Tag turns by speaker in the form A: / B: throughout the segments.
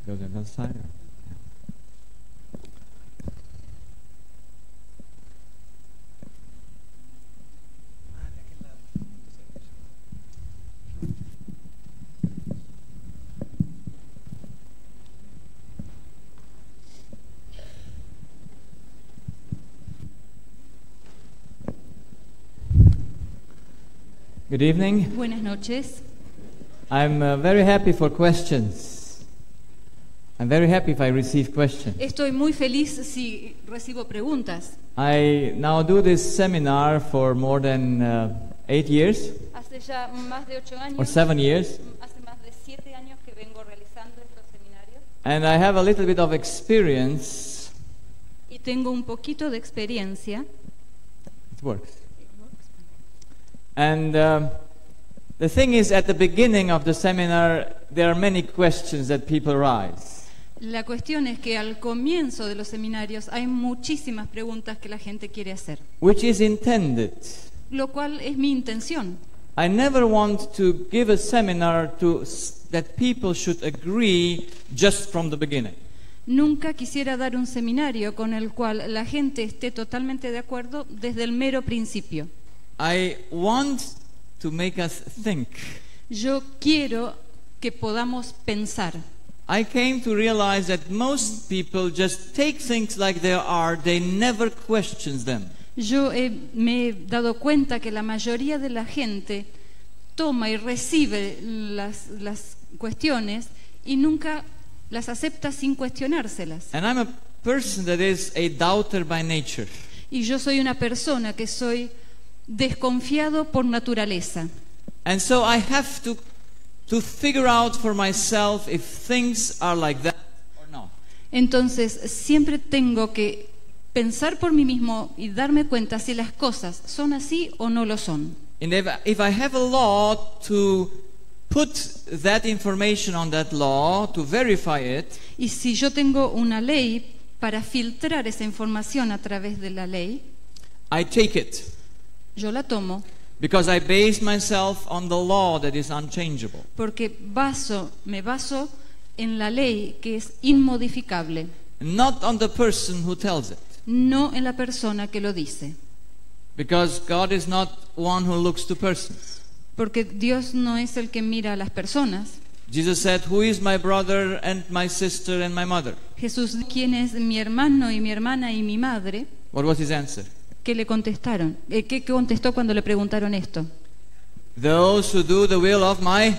A: Goes on the other side. Good evening.
B: Buenas noches.
A: I'm very happy for questions. I'm very happy if I receive questions.
B: Estoy muy feliz si recibo preguntas.
A: I now do this seminar for more than 8 years
B: Hace ya más de 8 años,
A: or 7 years,
B: hace más de 7 años que vengo realizando estos seminarios
A: and I have a little bit of experience.
B: y tengo un poquito de experiencia.
A: It works. And the thing is, at the beginning of the seminar, there are many questions that people raise.
B: La cuestión es que al comienzo de los seminarios hay muchísimas preguntas que la gente quiere hacer,
A: Which is intended.
B: lo cual es mi intención.
A: I never want to give a seminar that people should agree just from the beginning.
B: Nunca quisiera dar un seminario con el cual la gente esté totalmente de acuerdo desde el mero principio.
A: I want to make us think.
B: Yo quiero que podamos pensar.
A: I came to realize that most people just take things like they are, they never question them.
B: Me he dado cuenta que la mayoría de la gente toma y recibe las cuestiones y nunca las acepta sin cuestionárselas.
A: And I'm a person that is a doubter by nature.
B: Y yo soy una persona que soy desconfiado por naturaleza.
A: And so I have to figure out for myself if things are like that or no.
B: Entonces siempre tengo que pensar por mí mismo y darme cuenta si las cosas son así o no lo son.
A: And if I have a law to put that information on that law, to verify it,
B: Y si yo tengo una ley para filtrar esa información a través de la ley,
A: I take it.
B: yo la tomo
A: Because I base myself on the law that is unchangeable.
B: porque me baso en la ley que es inmodificable,
A: Not on the person who tells it.
B: no en la persona que lo dice.
A: Because God is not one who looks to persons.
B: Porque Dios no es el que mira a las personas.
A: Jesus said, "Who is my brother and my sister and my mother?"
B: Jesús, ¿quién es mi hermano y mi hermana y mi madre?
A: What was his answer?
B: ¿Qué le contestaron? ¿Qué contestó cuando le preguntaron esto?
A: Those who do the will of my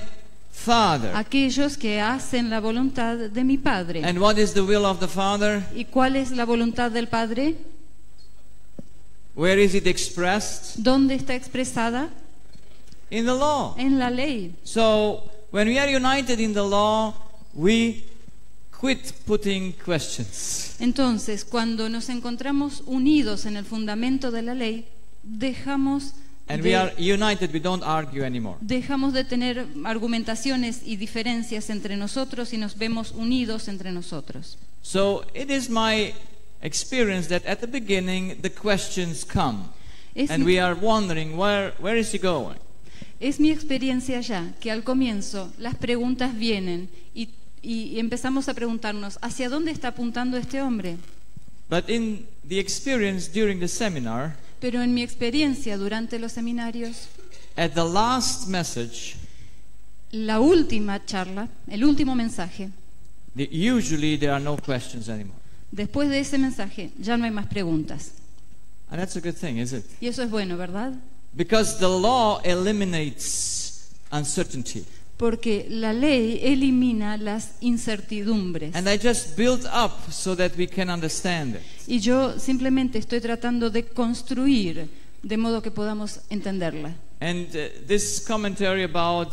A: Father.
B: Aquellos que hacen la voluntad de mi Padre.
A: And what is the will of the Father?
B: ¿Y cuál es la voluntad del Padre?
A: Where is it expressed?
B: ¿Dónde está expresada?
A: In the law.
B: En la ley.
A: So, when we are united in the law, we quit putting questions.
B: Entonces, cuando nos encontramos unidos en el fundamento de la ley, dejamos
A: And we are united, we don't argue anymore.
B: dejamos de tener argumentaciones y diferencias entre nosotros y nos vemos unidos entre nosotros.
A: So, it is my experience that at the beginning the questions come. And we are wondering, where is he going?
B: Es mi experiencia ya que al comienzo las preguntas vienen y empezamos a preguntarnos, ¿hacia dónde está apuntando este hombre?
A: But in the experience during the seminar,
B: Pero en mi experiencia durante los seminarios,
A: at the last message,
B: la última charla, el último mensaje,
A: usually there are no questions anymore.
B: después de ese mensaje ya no hay más preguntas.
A: And that's a good thing, is it?
B: Y eso es bueno, ¿verdad?
A: Because the law eliminates uncertainty.
B: Porque la ley elimina las incertidumbres.
A: And I just build up so that we can understand it.
B: Y yo simplemente estoy tratando de construir de modo que podamos entenderla.
A: And this commentary about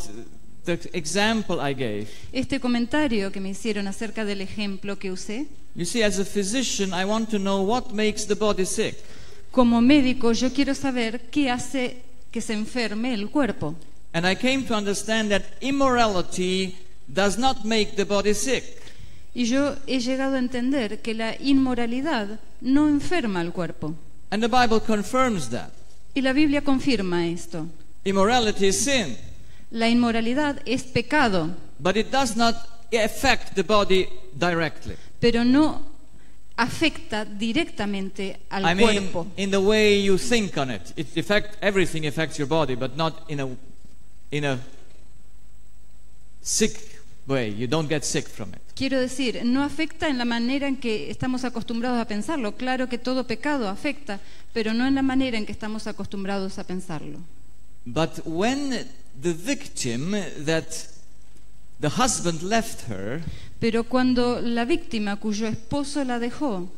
A: the example I gave.
B: Este comentario que me hicieron acerca del ejemplo que usé.
A: You see, as a physician, I want to know what makes the body sick.
B: Como médico, yo quiero saber qué hace que se enferme el cuerpo.
A: And I came to understand that immorality does not make the body sick.
B: Y yo he llegado a entender que la inmoralidad no enferma al cuerpo.
A: And the Bible confirms that.
B: Y la Biblia confirma esto.
A: Immorality is sin.
B: La inmoralidad es pecado.
A: But it does not affect the body directly.
B: Pero no afecta directamente al cuerpo.
A: In the way you think on it. Everything affects your body, but not in a sick way. You don't get sick from it.
B: Quiero decir, no afecta en la manera en que estamos acostumbrados a pensarlo. Claro que todo pecado afecta, pero no en la manera en que estamos acostumbrados a pensarlo.
A: But when the victim that the husband left her,
B: pero cuando la víctima cuyo esposo la dejó,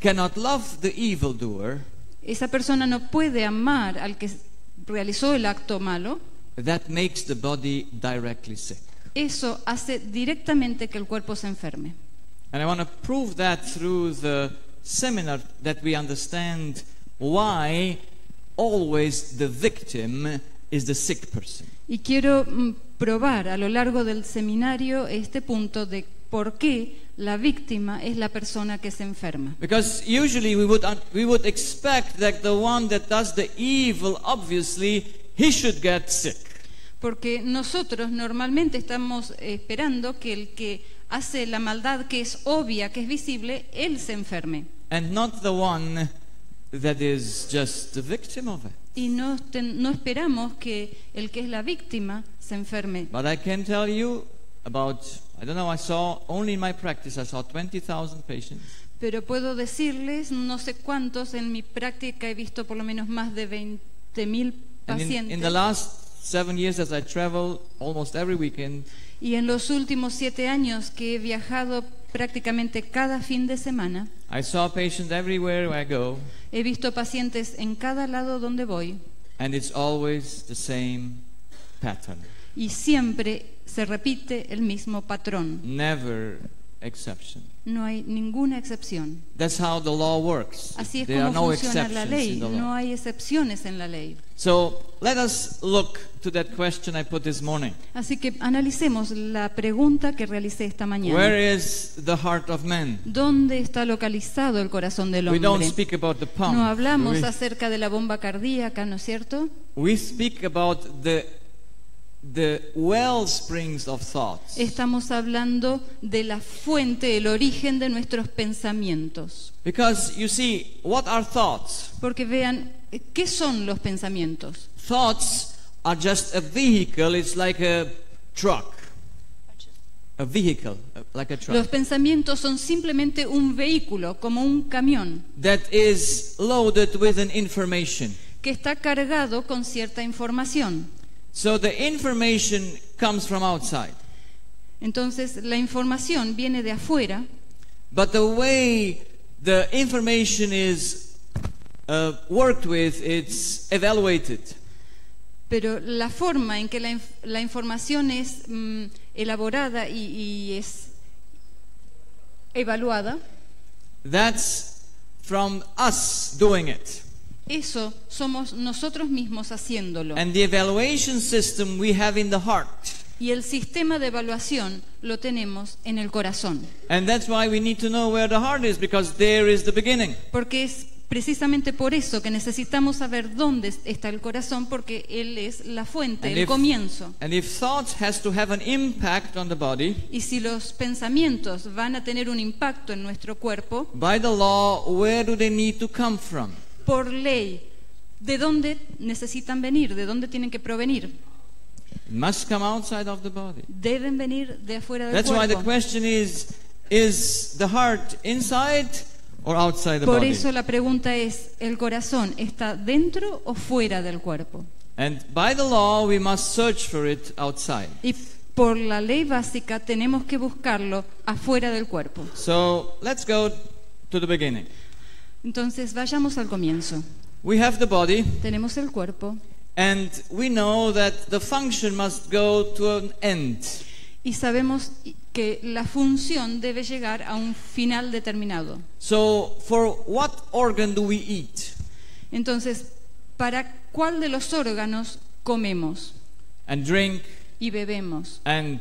A: cannot love the evildoer,
B: esa persona no puede amar al que realizó el acto malo,
A: that makes the body directly sick.
B: Eso hace directamente que el cuerpo se enferme.
A: And I want to prove that through the seminar, that we understand why always the victim is the sick person.
B: Y quiero probar a lo largo del seminario este punto de por qué la víctima es la persona que se enferma.
A: Because usually we would expect that the one that does the evil, obviously, he should get sick.
B: Porque nosotros normalmente estamos esperando que el que hace la maldad que es obvia, que es visible, él se enferme.
A: And not the one that is just the victim of it.
B: Y no esperamos que el que es la víctima se enferme.
A: But I can tell you about, I saw, only in my practice, I saw 20,000 patients.
B: Pero puedo decirles, no sé cuántos, en mi práctica he visto por lo menos más de 20,000 pacientes.
A: In the last 7 years as I travel almost every weekend,
B: y en los últimos 7 años que he viajado prácticamente cada fin de semana,
A: I saw patients everywhere I go,
B: he visto pacientes en cada lado donde voy,
A: and it's always the same pattern.
B: Y siempre se repite el mismo patrón.
A: Never exception.
B: No hay ninguna excepción.
A: That's how the law works.
B: Así es
A: There are
B: como
A: no
B: funciona la ley.
A: exceptions in the law.
B: No hay excepciones en la ley.
A: So let us look to that question I put this morning.
B: Así que analicemos la pregunta que realicé esta mañana.
A: Where is the heart of man?
B: ¿Dónde está localizado el corazón del
A: We don't
B: hombre?
A: speak about the pump.
B: No hablamos
A: we,
B: acerca de la bomba cardíaca, ¿no es cierto?
A: we speak about the well springs of thoughts.
B: Estamos hablando de la fuente, el origen de nuestros pensamientos.
A: Because you see, what are thoughts?
B: Porque vean, ¿qué son los pensamientos?
A: Thoughts are just a vehicle. It's like a truck. A vehicle, like a truck.
B: Los pensamientos son simplemente un vehículo, como un camión,
A: That is loaded with an information.
B: que está cargado con cierta información.
A: So the information comes from outside.
B: Entonces, la información viene de afuera,
A: But the way the information is worked with, it's evaluated.
B: pero la forma en que la información es elaborada y es evaluada,
A: That's from us doing it.
B: eso somos nosotros mismos haciéndolo.
A: And the evaluation system we have in the heart.
B: Y el sistema de evaluación lo tenemos en el corazón.
A: And that's why we need to know where the heart is, because there is the beginning.
B: Porque es precisamente por eso que necesitamos saber dónde está el corazón, porque él es la fuente, el comienzo.
A: And if thought has to have an impact on the body,
B: Y si los pensamientos van a tener un impacto en nuestro cuerpo,
A: by the law, where do they need to come from?
B: por ley, ¿de dónde necesitan venir? ¿De dónde tienen que provenir?
A: It must come outside of the body.
B: Deben venir de afuera del
A: That's why the
B: cuerpo.
A: question is the heart inside or outside the
B: Por
A: body?
B: eso la pregunta es, ¿el corazón está dentro o fuera del cuerpo?
A: And by the law, we must search for it outside.
B: Y por la ley básica tenemos que buscarlo afuera del cuerpo.
A: So let's go to the beginning.
B: Entonces vayamos al comienzo.
A: We have the body,
B: Tenemos el cuerpo
A: and we know that the function must go to an end.
B: y sabemos que la función debe llegar a un final determinado.
A: So for what organ do we eat?
B: Entonces, ¿para cuál de los órganos comemos
A: And drink
B: y bebemos
A: and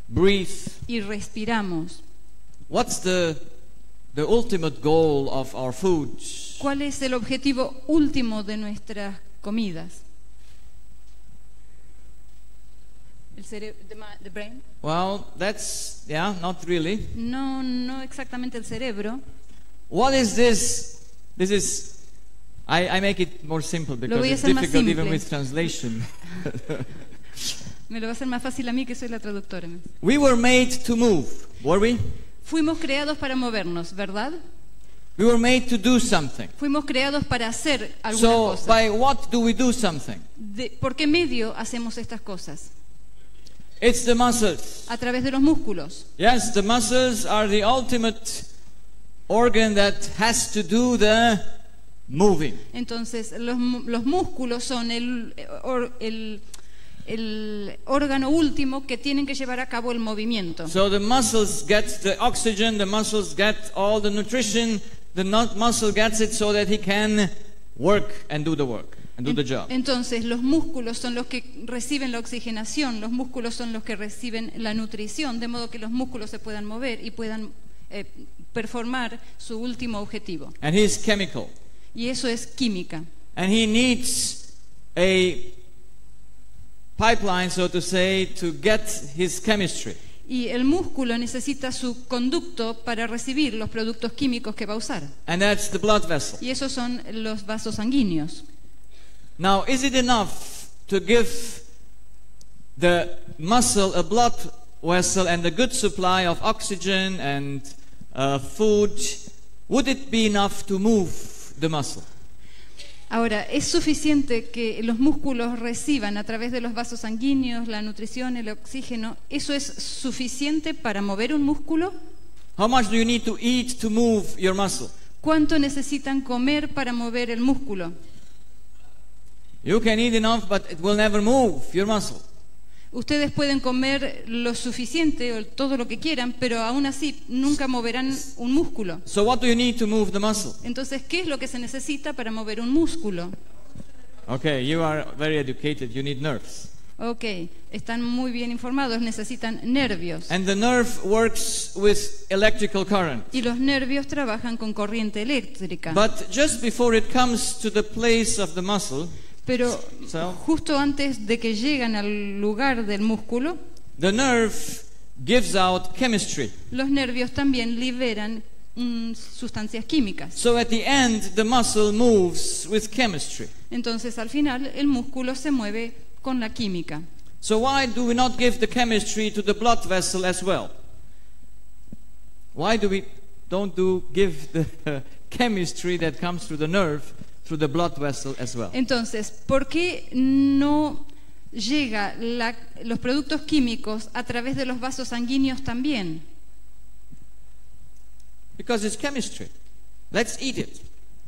A: breathe?
B: y respiramos?
A: What's the ultimate goal of our food?
B: ¿Cuál es el objetivo último de nuestras comidas? The brain.
A: Well, that's, yeah, not really.
B: No, no exactamente el cerebro.
A: What is this? This is, I make it more simple
B: Lo
A: because
B: voy a
A: it's
B: hacer más
A: difficult even
B: simple.
A: with translation.
B: Me lo va a hacer más fácil a mí que soy la traductora.
A: We were made to move, were we?
B: Fuimos creados para movernos, ¿verdad?
A: We were made to do something.
B: Fuimos creados para hacer alguna
A: So,
B: cosa.
A: by what do we do something?
B: ¿Por qué medio hacemos estas cosas?
A: It's the muscles.
B: A través de los músculos.
A: Yes, the muscles are the ultimate organ that has to do the moving.
B: Entonces, los músculos son el órgano último que tienen que llevar a cabo el movimiento.
A: So the muscles get the oxygen, the muscles get all the nutrition, the muscle gets it so that he can work and do the work and do the job.
B: Entonces, los músculos son los que reciben la oxigenación, los músculos son los que reciben la nutrición, de modo que los músculos se puedan mover y puedan performar su último objetivo.
A: And he's chemical.
B: Y eso es química.
A: And he needs a pipeline, so to say, to get his chemistry.
B: Y el músculo necesita su conducto para recibir los productos químicos que va a usar.
A: And that's the blood vessel.
B: Y esos son los vasos sanguíneos.
A: Now, is it enough to give the muscle a blood vessel and a good supply of oxygen and food? Would it be enough to move the muscle?
B: Ahora, ¿es suficiente que los músculos reciban a través de los vasos sanguíneos la nutrición, el oxígeno? ¿Eso es suficiente para mover un músculo?
A: How much do you need to eat to move your muscle?
B: ¿Cuánto necesitan comer para mover el músculo?
A: You can eat enough, but it will never move your muscle.
B: Ustedes pueden comer lo suficiente o todo lo que quieran, pero aún así nunca moverán un músculo.
A: So what do you need to move the muscle?
B: Entonces, ¿qué es lo que se necesita para mover un músculo?
A: Okay, you are very educated. You need nerves.
B: Ok, están muy bien informados, necesitan nervios.
A: And the nerve works with electrical current.
B: Y los nervios trabajan con corriente eléctrica.
A: But just before it comes to the place of the muscle,
B: Pero
A: So-
B: justo antes de que llegan al lugar del músculo,
A: the nerve gives out chemistry.
B: los nervios también liberan sustancias químicas.
A: So at the end, the muscle moves with chemistry.
B: Entonces, al final, el músculo se mueve con la química.
A: So why do we not give the chemistry to the blood vessel as well? Why do we don't give the chemistry that comes through the nerve through the blood vessel as well?
B: Entonces, ¿por qué no llega los productos químicos a través de los vasos sanguíneos también?
A: Because it's chemistry. Let's eat it.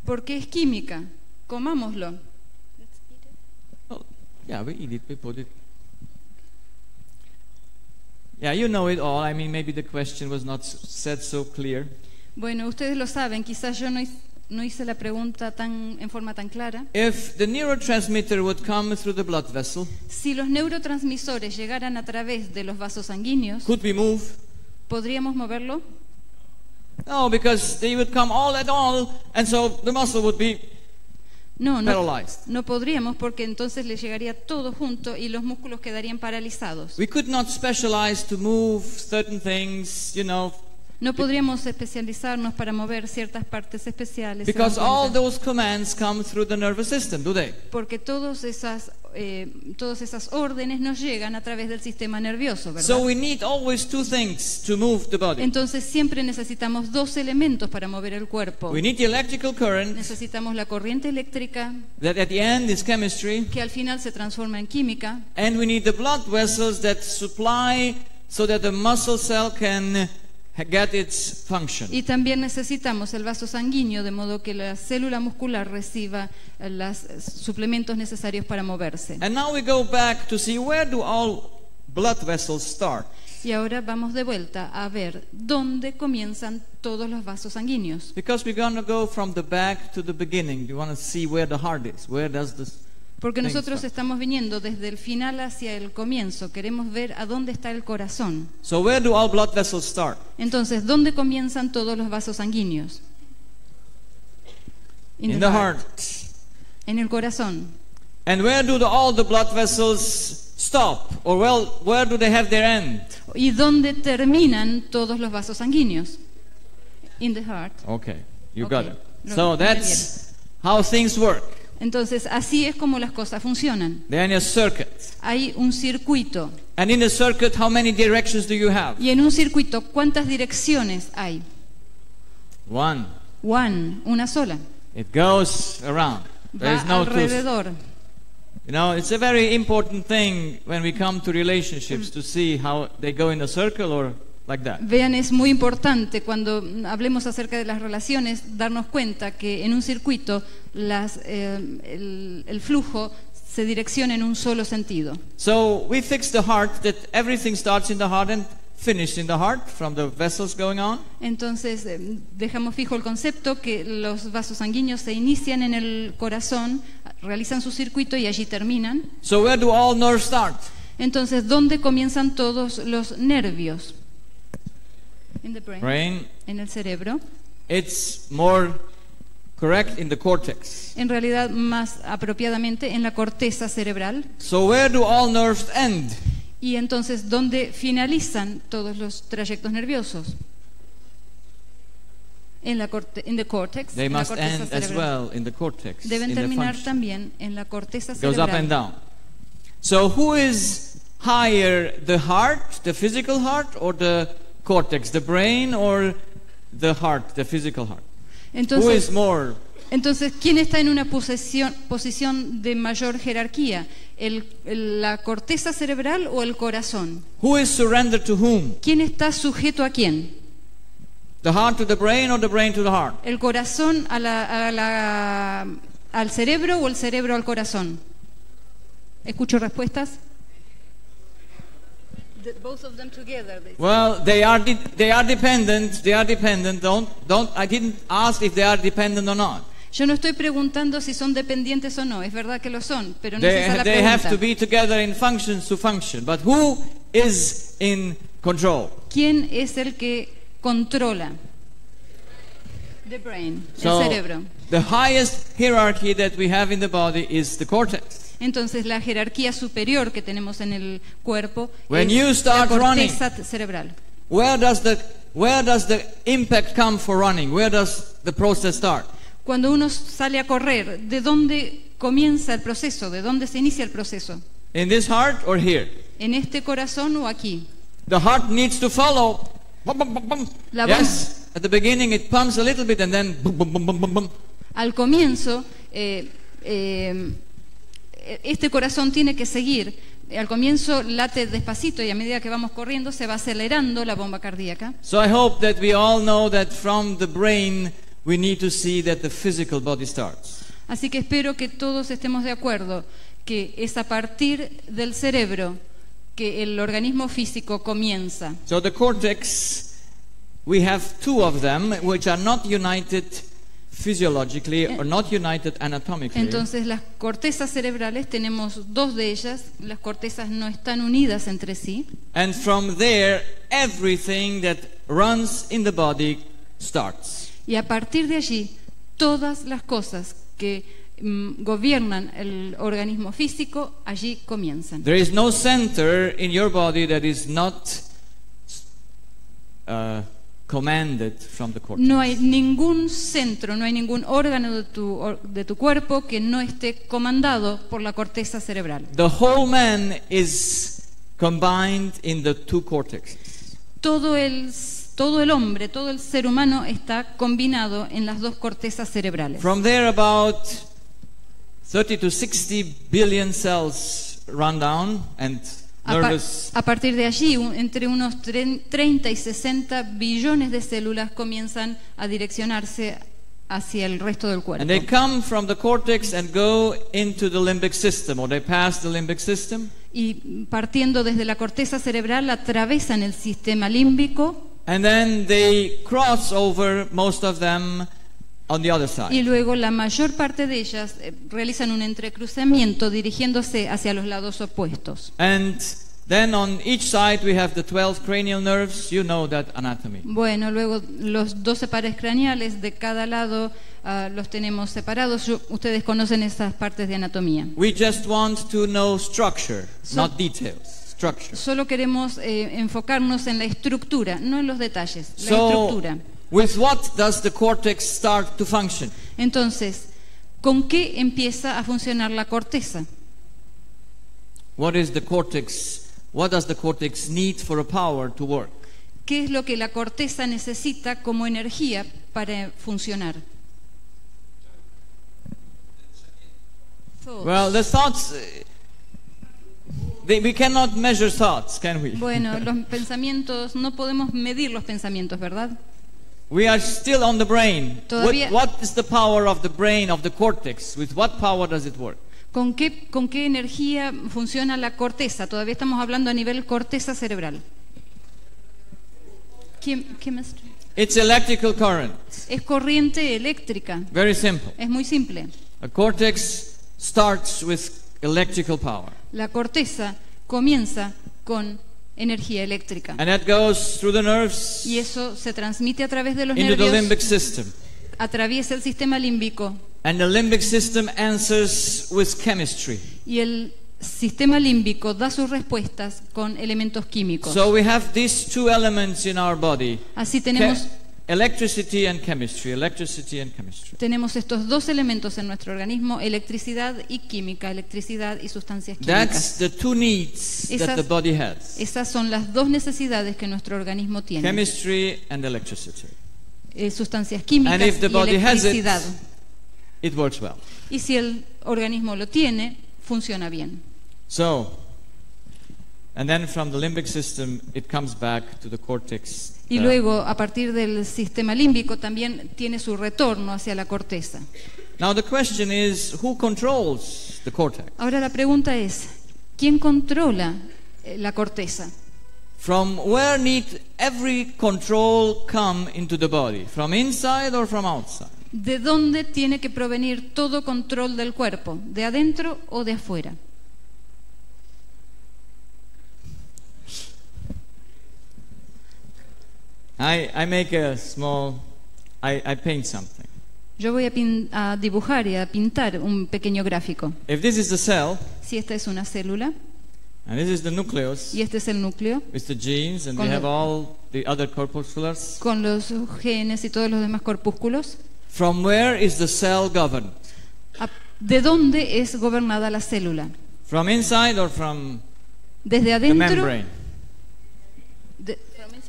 B: Porque es química. Comámoslo.
A: Oh, yeah, we eat it, we put it. Yeah, you know it all. I mean, maybe the question was not said so clear.
B: Bueno, ustedes lo saben, quizás yo no hice la pregunta en forma tan clara.
A: If the neurotransmitter would come through the blood vessel,
B: Si los neurotransmisores llegaran a través de los vasos sanguíneos,
A: could we move?
B: ¿podríamos moverlo?
A: No, because they would come all at all, and so the muscle would be
B: No,
A: paralyzed.
B: no podríamos porque entonces le llegaría todo junto y los músculos quedarían paralizados.
A: We could not specialize to move certain things,
B: No podríamos especializarnos para mover ciertas partes especiales. ¿se dan
A: because all
B: cuenta?
A: those commands come through the nervous system, do they?
B: Porque todas esas órdenes nos llegan a través del sistema nervioso, ¿verdad?
A: So we need always two things to move the body.
B: Entonces siempre necesitamos dos elementos para mover el cuerpo.
A: We need the electrical current
B: Necesitamos la corriente eléctrica,
A: that at the end is chemistry,
B: que al final se transforma en química,
A: and we need the blood vessels that supply so that the muscle cell can get its function.
B: y también necesitamos el vaso sanguíneo de modo que la célula muscular reciba los suplementos necesarios para moverse.
A: And now we go back to see where do all blood vessels start.
B: Y ahora vamos de vuelta a ver dónde comienzan todos los vasos sanguíneos.
A: Because we're going to go from the back to the beginning. You want to see where the heart is. Where does this
B: Porque
A: thing
B: nosotros
A: start?
B: estamos viniendo desde el final hacia el comienzo. Queremos ver a dónde está el corazón.
A: So where do all blood vessels start?
B: Entonces, ¿dónde comienzan todos los vasos sanguíneos?
A: In the heart.
B: En el corazón.
A: And where do all the blood vessels stop? Or well, where do they have their end?
B: ¿Y dónde terminan todos los vasos sanguíneos? In the heart.
A: Okay, you
B: Okay.
A: got it.
B: Lo
A: So
B: entendí
A: that's how things work.
B: Entonces, así es como las cosas funcionan.
A: They're in a circuit.
B: Hay un circuito.
A: And in the circuit, how many directions do you have?
B: Y en un circuito, ¿cuántas direcciones hay?
A: One.
B: Una sola.
A: It goes around. There
B: Va
A: is no two.
B: alrededor.
A: You know, it's a very important thing when we come to relationships to see how they go in a circle or like that.
B: Vean, es muy importante cuando hablemos acerca de las relaciones darnos cuenta que en un circuito el flujo se direcciona en un solo sentido.
A: So we fix the heart that everything starts in the heart and finishes in the heart from the vessels going on.
B: Entonces dejamos fijo el concepto que los vasos sanguíneos se inician en el corazón, realizan su circuito y allí terminan.
A: So where do all nerves start?
B: Entonces, ¿dónde comienzan todos los nervios? In the
A: Brain.
B: En el cerebro.
A: It's more correct in the cortex.
B: En realidad, más apropiadamente en la corteza cerebral.
A: So where do all nerves end?
B: Y entonces, ¿dónde finalizan todos los trayectos nerviosos? In the cortex.
A: They
B: en la
A: must
B: corteza
A: end as
B: cerebral.
A: well in the cortex.
B: Deben
A: in the
B: terminar
A: function.
B: también en la corteza
A: Goes up and
B: cerebral.
A: down. So who is higher, the heart, the physical heart, or the cortex, the brain, or the heart, the physical heart? Who
B: Entonces,
A: is more?
B: Entonces, ¿quién está en una posición de mayor jerarquía? ¿La corteza cerebral o el corazón?
A: Who is surrendered to whom?
B: ¿Quién está sujeto a quién?
A: The heart to the brain or the brain to the heart?
B: ¿El corazón al cerebro o el cerebro al corazón? ¿Escucho respuestas? Both of them together, they say.
A: Well, they are dependent. They are dependent. Don't. I didn't ask if they are dependent or not.
B: Yo no estoy preguntando si son dependientes o no, es verdad que lo son, pero no es esa la
A: They have to
B: pregunta.
A: be together in functions to function. But who is in control?
B: ¿Quién es el que controla? The brain,
A: So,
B: el cerebro.
A: the highest hierarchy that we have in the body is the cortex.
B: Entonces la jerarquía superior que tenemos en el cuerpo
A: When
B: es
A: you
B: la
A: start
B: corteza cerebral.
A: Where does the impact come for running? Where does the process start?
B: Cuando uno sale a correr, ¿de dónde comienza el proceso? ¿De dónde se inicia el proceso?
A: In this heart or here?
B: ¿En este corazón o aquí?
A: The heart needs to follow. Bum, bum, bum, bum.
B: La
A: Yes. At the beginning it pumps a little bit and then boom, boom, boom, boom, boom, boom.
B: Al comienzo, este corazón tiene que seguir. Al comienzo late despacito y a medida que vamos corriendo se va acelerando la bomba cardíaca.
A: So I hope that we all know that from the brain we need to see that the physical body starts.
B: Así que espero que todos estemos de acuerdo que es a partir del cerebro que el organismo físico comienza.
A: So the cortex, we have two of them which are not united physiologically or not united anatomically.
B: Entonces las cortezas cerebrales, tenemos dos de ellas, las cortezas no están unidas entre sí.
A: And from there everything that runs in the body starts.
B: Y a partir de allí, todas las cosas que gobiernan el organismo físico, allí comienzan.
A: There is no center in your body that is not commanded from the cortex.
B: No hay ningún centro, no hay ningún órgano de tu cuerpo que no esté comandado por la corteza cerebral.
A: The whole man is combined in the two cortexes.
B: Todo el hombre, todo el ser humano está combinado en las dos cortezas cerebrales.
A: From there about 30 to 60 billion cells run down and nervous.
B: A partir de allí, entre unos 30 y 60 billones de células comienzan a direccionarse hacia el resto del cuerpo.
A: And they come from the cortex and go into the limbic system, or they pass the limbic system.
B: Y partiendo desde la corteza cerebral atravesan el sistema límbico.
A: And then they cross over, most of them, on the other side.
B: Y luego la mayor parte de ellas realizan un entrecruzamiento dirigiéndose hacia los lados opuestos.
A: And Then on each side we have the 12 cranial nerves. You know that anatomy.
B: Bueno, luego los 12 pares craneales de cada lado los tenemos separados. Ustedes conocen esas partes de anatomía.
A: We just want to know structure, not details. Structure.
B: Solo queremos enfocarnos en la estructura, no en los detalles. La
A: So,
B: estructura.
A: with what does the cortex start to function?
B: Entonces, ¿con qué empieza a funcionar la corteza?
A: What is the cortex? What does the cortex need for a power to work?
B: ¿Qué es lo que la corteza necesita como energía para funcionar?
A: Well, the thoughts, we cannot measure thoughts, can we?
B: Bueno, los pensamientos, no podemos medir los pensamientos, ¿verdad?
A: We are still on the brain.
B: Todavía-
A: What is the power of the brain, of the cortex? With what power does it work?
B: ¿Con qué energía funciona la corteza? Todavía estamos hablando a nivel corteza cerebral. Chemistry.
A: It's electrical current.
B: Es corriente eléctrica.
A: Very simple.
B: Es muy simple.
A: A cortex starts with electrical power.
B: La corteza comienza con energía eléctrica.
A: And that goes through the nerves
B: Y eso se transmite a través de los
A: into the
B: nervios,
A: limbic system.
B: atraviesa el sistema límbico.
A: And the limbic system answers with chemistry.
B: Y el sistema límbico da sus respuestas con elementos químicos.
A: So we have these two elements in our body.
B: Así tenemos
A: Electricity and chemistry. Electricity and chemistry.
B: Tenemos estos dos elementos en nuestro organismo, electricidad y química, electricidad y sustancias
A: That's
B: químicas.
A: the two needs that
B: Esas-
A: the body has.
B: Esas son las dos necesidades que nuestro organismo tiene,
A: Chemistry and electricity.
B: sustancias
A: And
B: químicas
A: if the
B: y
A: body has it,
B: electricidad.
A: it works well.
B: Y si el organismo lo tiene, funciona bien.
A: So, and then from the limbic system, it comes back to the cortex.
B: Y luego, a partir del sistema límbico, también tiene su retorno hacia la corteza.
A: Now the question is, who controls the cortex?
B: Ahora la pregunta es, ¿quién controla la corteza?
A: From where need every control come into the body? From inside or from outside?
B: ¿De dónde tiene que provenir todo control del cuerpo? ¿De adentro o de afuera?
A: I make a small, I paint something.
B: Yo voy a dibujar y a pintar un pequeño gráfico.
A: If this is the cell,
B: Si esta es una célula
A: and this is the nucleus,
B: y este es el núcleo,
A: with the genes, and we
B: Con
A: have
B: lo-
A: all the other corpusculars,
B: con los genes y todos los demás corpúsculos,
A: from where is the cell governed?
B: ¿de dónde es gobernada la célula?
A: From inside or from
B: ¿Desde
A: the
B: adentro?
A: membrane?
B: de-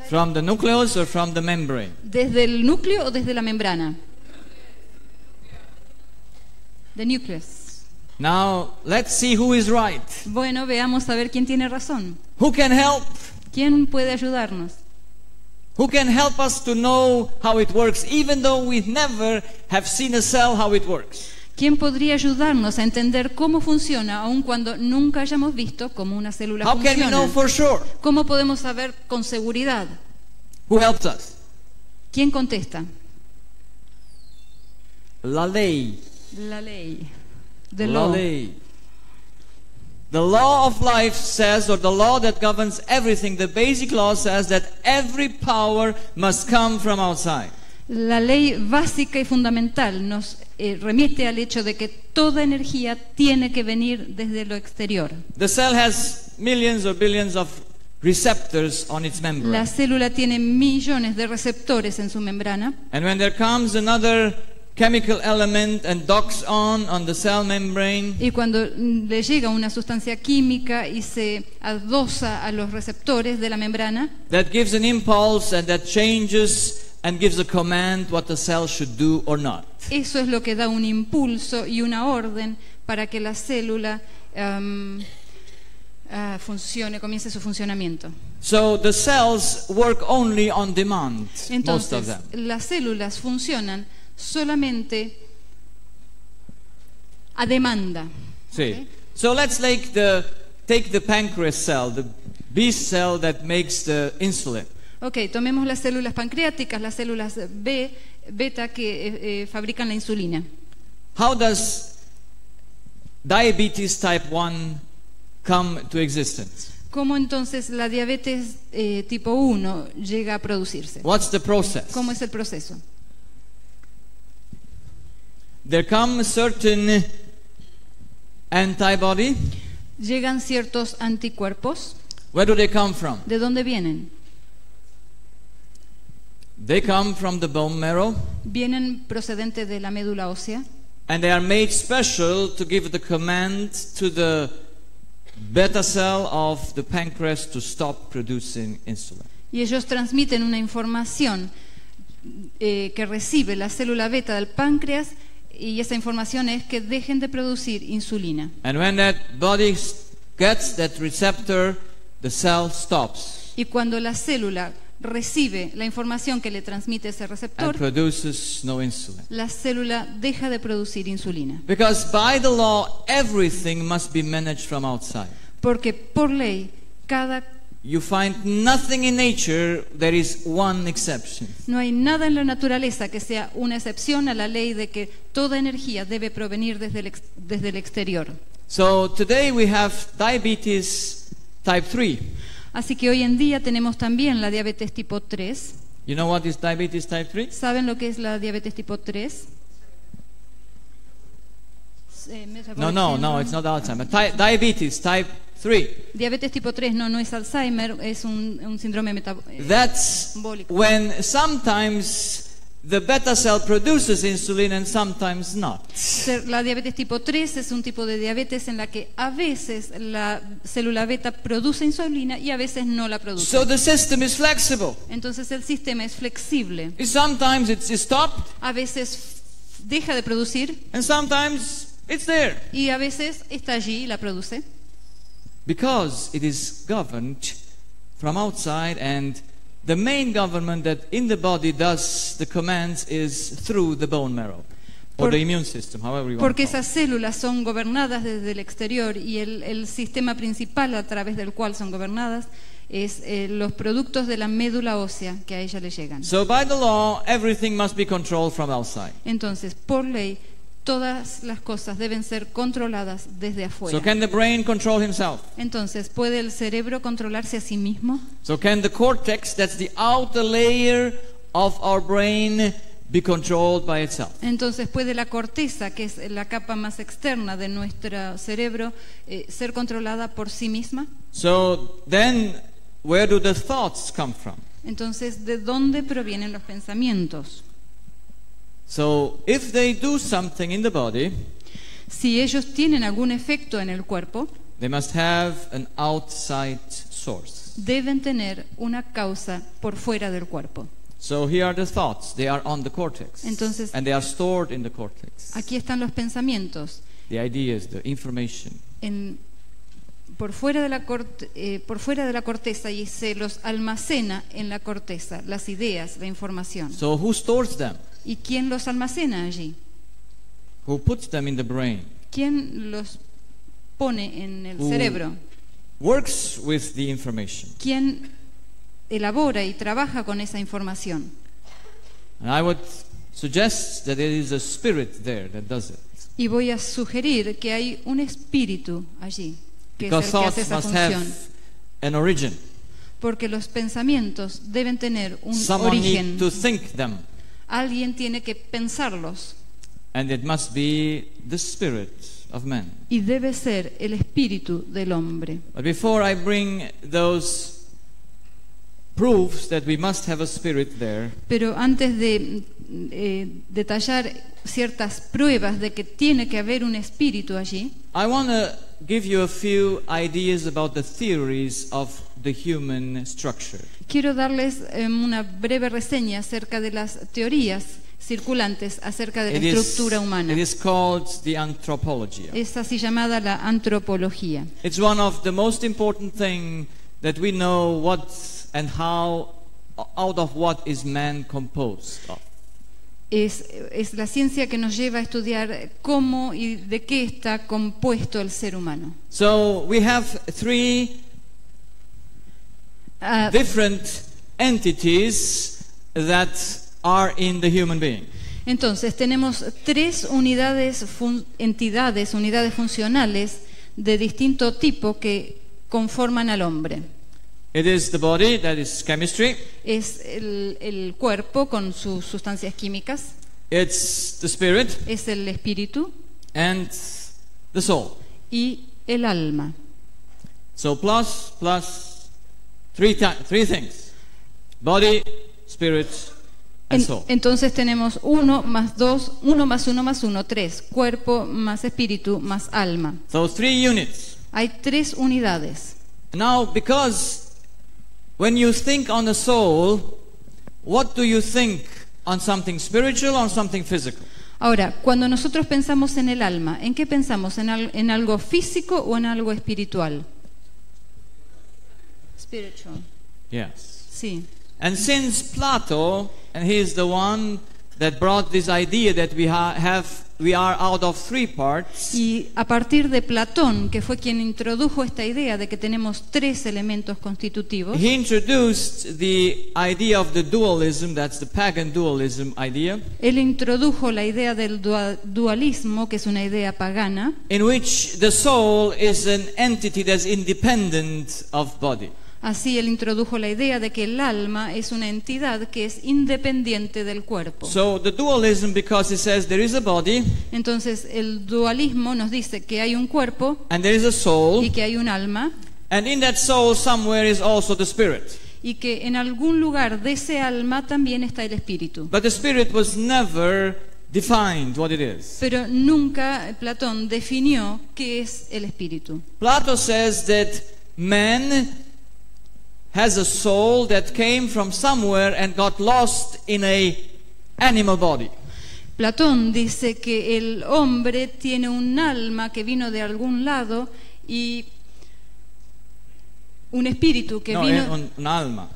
A: From the nucleus or from the membrane?
B: ¿Desde el núcleo o desde la membrana? The nucleus.
A: Now, let's see who is right.
B: Bueno, veamos a ver quién tiene razón.
A: Who can help?
B: ¿Quién puede ayudarnos?
A: Who can help us to know how it works, even though we never have seen a cell how it works?
B: ¿Quién podría ayudarnos a entender cómo funciona, aun cuando nunca hayamos visto cómo una célula
A: How can we know
B: funciona?
A: for sure?
B: ¿Cómo podemos saber con seguridad?
A: Who helps us?
B: ¿Quién contesta?
A: La ley.
B: La ley. The
A: La
B: law.
A: ley. The law of life says, or the law that governs everything, the basic law says that every power must come from outside.
B: La ley básica y fundamental nos remite al hecho de que toda energía tiene que venir desde lo exterior.
A: The cell has millions or billions of receptors on its membrane.
B: La célula tiene millones de receptores en su membrana
A: And when there comes another chemical element and docks on the cell membrane,
B: y cuando le llega una sustancia química y se adosa a los receptores de la membrana,
A: that gives an impulse and that changes and gives a command what the cell should do or not.
B: eso es lo que da un impulso y una orden para que la célula comience su funcionamiento.
A: So the cells work only on demand, most of
B: Entonces,
A: them.
B: las células funcionan solamente a demanda.
A: See.
B: Okay.
A: So let's take the pancreas cell, the beast cell that makes the insulin.
B: Ok, tomemos las células pancreáticas, las células beta que fabrican la insulina.
A: How does diabetes type 1 come to existence?
B: ¿Cómo entonces la diabetes tipo 1 llega a producirse?
A: What's the process?
B: ¿Cómo es el proceso?
A: There come certain antibody.
B: Llegan ciertos anticuerpos.
A: Where do they come from?
B: ¿De dónde vienen?
A: They come from the bone marrow,
B: Vienen procedentes de la médula ósea
A: and they are made special to give the command to the beta cell of the pancreas to stop producing insulin.
B: y ellos transmiten una información que recibe la célula beta del páncreas, y esa información es que dejen de producir insulina.
A: And when that body gets that receptor, the cell stops
B: Y cuando la célula recibe la información que le transmite ese
A: and
B: receptor,
A: produces no insulin.
B: la célula deja de producir insulina.
A: Because by the law, everything must be managed from outside.
B: Porque por ley,
A: You find nothing in nature, there is one exception.
B: no hay nada en la naturaleza que sea una excepción a la ley de que toda energía debe provenir desde el exterior.
A: So today we have diabetes type 3.
B: Así que hoy en día tenemos también la diabetes tipo 3.
A: You know what is diabetes type 3?
B: ¿Saben lo que es la diabetes tipo 3?
A: No, it's not Alzheimer. Diabetes type 3.
B: Diabetes tipo 3 no es Alzheimer, es un síndrome
A: That's
B: metabólico.
A: when sometimes the beta cell produces insulin and sometimes not.
B: La diabetes tipo 3 es un tipo de diabetes en la que a veces la célula beta produce insulina y a veces no la produce.
A: So the system is flexible.
B: Entonces el sistema es flexible.
A: Sometimes it's stopped
B: A veces deja de producir
A: and sometimes it's there.
B: y a veces está allí y la produce.
A: Because it is governed from outside, and the main government that in the body does the commands is through the bone marrow or the immune system, however you want
B: Porque
A: to call it.
B: esas células son gobernadas desde el exterior y el sistema principal a través del cual son gobernadas es los productos de la médula ósea que a ella le llegan.
A: So by the law, everything must be controlled from outside.
B: Entonces, por ley, todas las cosas deben ser controladas desde
A: So
B: afuera.
A: can the brain control himself?
B: Entonces, ¿puede el cerebro controlarse a sí mismo?
A: So can the cortex, that's the outer layer of our brain, be controlled by itself?
B: Entonces, ¿puede la corteza, que es la capa más externa de nuestro cerebro, ser controlada por sí misma?
A: So then, where do the thoughts come from?
B: Entonces, ¿de dónde provienen los pensamientos?
A: So if they do something in the body,
B: Si ellos tienen algún efecto en el cuerpo,
A: they must have an outside source.
B: deben tener una causa por fuera del cuerpo.
A: So here are the thoughts. They are on the cortex.
B: Entonces-
A: and they are stored in the cortex.
B: Aquí están los pensamientos.
A: The ideas, the information.
B: Por fuera de la corteza, y se los almacena en la corteza, las ideas, la información.
A: So who stores them?
B: ¿Y quién los almacena allí?
A: Who puts them in the brain?
B: ¿Quién los pone en el
A: Who
B: cerebro?
A: works with the information.
B: ¿Quién elabora y trabaja con esa información?
A: And I would suggest that there is a spirit there that does it.
B: Y voy a sugerir que hay un espíritu allí, que es
A: Because
B: el que hace
A: thoughts
B: esa
A: must
B: función.
A: have an origin.
B: Porque los pensamientos deben tener un
A: Someone
B: origen.
A: needs to think them.
B: Alguien tiene que pensarlos.
A: And it must be the spirit of man.
B: Y debe ser el espíritu del hombre.
A: But before I bring those proofs that we must have a spirit there,
B: Pero antes de detallar ciertas pruebas de que tiene que haber un espíritu allí,
A: I want to give you a few ideas about the theories of the human structure.
B: quiero darles una breve reseña acerca de las teorías circulantes acerca de la estructura humana.
A: It is called the anthropology.
B: Es así llamada la antropología.
A: It's one of the most important things that we know what and how, out of what is man composed of.
B: Es la ciencia que nos lleva a estudiar cómo y de qué está compuesto el ser humano.
A: So we have three
B: Ah,
A: different entities that are in the human being.
B: Entonces tenemos tres unidades funcionales de distinto tipo que conforman al hombre.
A: It is the body, that is chemistry.
B: Es el cuerpo con sus sustancias químicas,
A: It's the spirit
B: es el espíritu
A: and the soul.
B: y el alma.
A: So plus three things: body, spirit, and soul.
B: Entonces tenemos 1 más 2, 1 más 1 más 1, 3. Cuerpo más espíritu más alma.
A: So 3 units.
B: Hay 3 unidades.
A: Now, because when you think on the soul, what do you think? On something spiritual or on something physical?
B: Ahora, cuando nosotros pensamos en el alma, ¿en qué pensamos? ¿En algo físico o en algo espiritual? Spiritual.
A: Yes.
B: Sí.
A: And since Plato, and he is the one that brought this idea that we are out of 3 parts.
B: Y a partir de Platón, que fue quien introdujo esta idea de que tenemos 3 elementos constitutivos,
A: He introduced the idea of the dualism, that's the pagan dualism idea,
B: él introdujo la idea del dualismo, que es una idea pagana,
A: in which the soul is an entity that's independent of body.
B: Así él introdujo la idea de que el alma es una entidad que es independiente del cuerpo.
A: So the dualism, because it says there is a body
B: Entonces el dualismo nos dice que hay un cuerpo
A: and there is a soul,
B: y que hay un alma,
A: and in that soul somewhere is also the spirit.
B: y que en algún lugar de ese alma también está el espíritu.
A: But the spirit was never defined what it is.
B: Pero nunca Platón definió qué es el espíritu.
A: Plato says that man has a soul that came from somewhere and got lost in a animal body.
B: Platón dice que el hombre tiene un alma que vino de algún lado y un espíritu que vino,
A: un alma.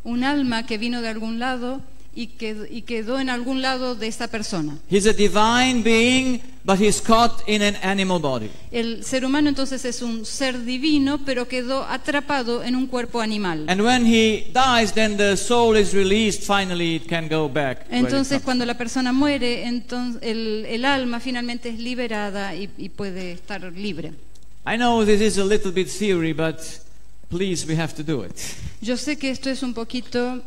B: un alma que vino de algún lado y quedó en algún lado de esa persona.
A: He's a divine being, but he's caught in an animal body.
B: El ser humano entonces es un ser divino, pero quedó atrapado en un cuerpo animal.
A: And when he dies, then the soul is released. Finally, it can go back. where it
B: Entonces
A: comes.
B: cuando la persona muere, entonces el alma finalmente es liberada y puede estar libre.
A: I know this is a little bit theory, but please, we have to do it.
B: Yo sé que esto es un poquito...